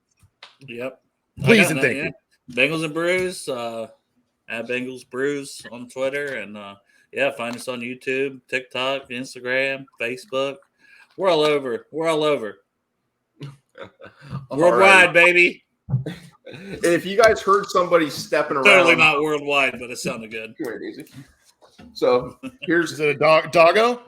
Yep. Please and thank you. Bengals and Brews, at Bengals Brews on Twitter, and find us on YouTube, TikTok, Instagram, Facebook. We're all over. Worldwide, right, baby. If you guys heard somebody stepping around, Totally not worldwide, but it sounded good. Come here, Daisy. So here's Is it a doggo?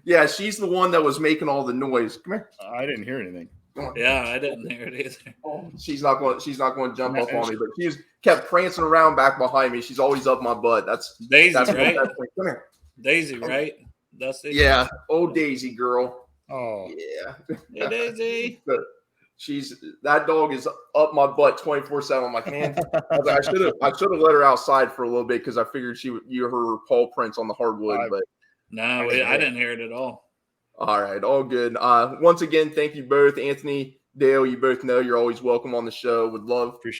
Yeah, she's the one that was making all the noise. Come here. I didn't hear anything. Yeah, I didn't hear it either. Oh, she's not going to jump up on me, but she's kept prancing around back behind me. She's always up my butt. That's Daisy, right? Come here. Daisy, right? That's it. Yeah. Oh, Daisy girl. Oh, yeah. Hey, Daisy. That dog is up my butt 24/7. I'm like, man, I should have let her outside for a little bit because I figured you heard her paw prints on the hardwood, but no, I didn't hear it at all. All right, all good. Once again, thank you both, Anthony, Dale. You both know you're always welcome on the show. Would love to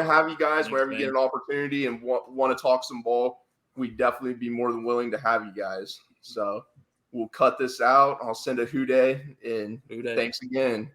have you guys. Thanks, whenever you get an opportunity and want to talk some ball. We'd definitely be more than willing to have you guys. So we'll cut this out. I'll send a hooday, and thanks again.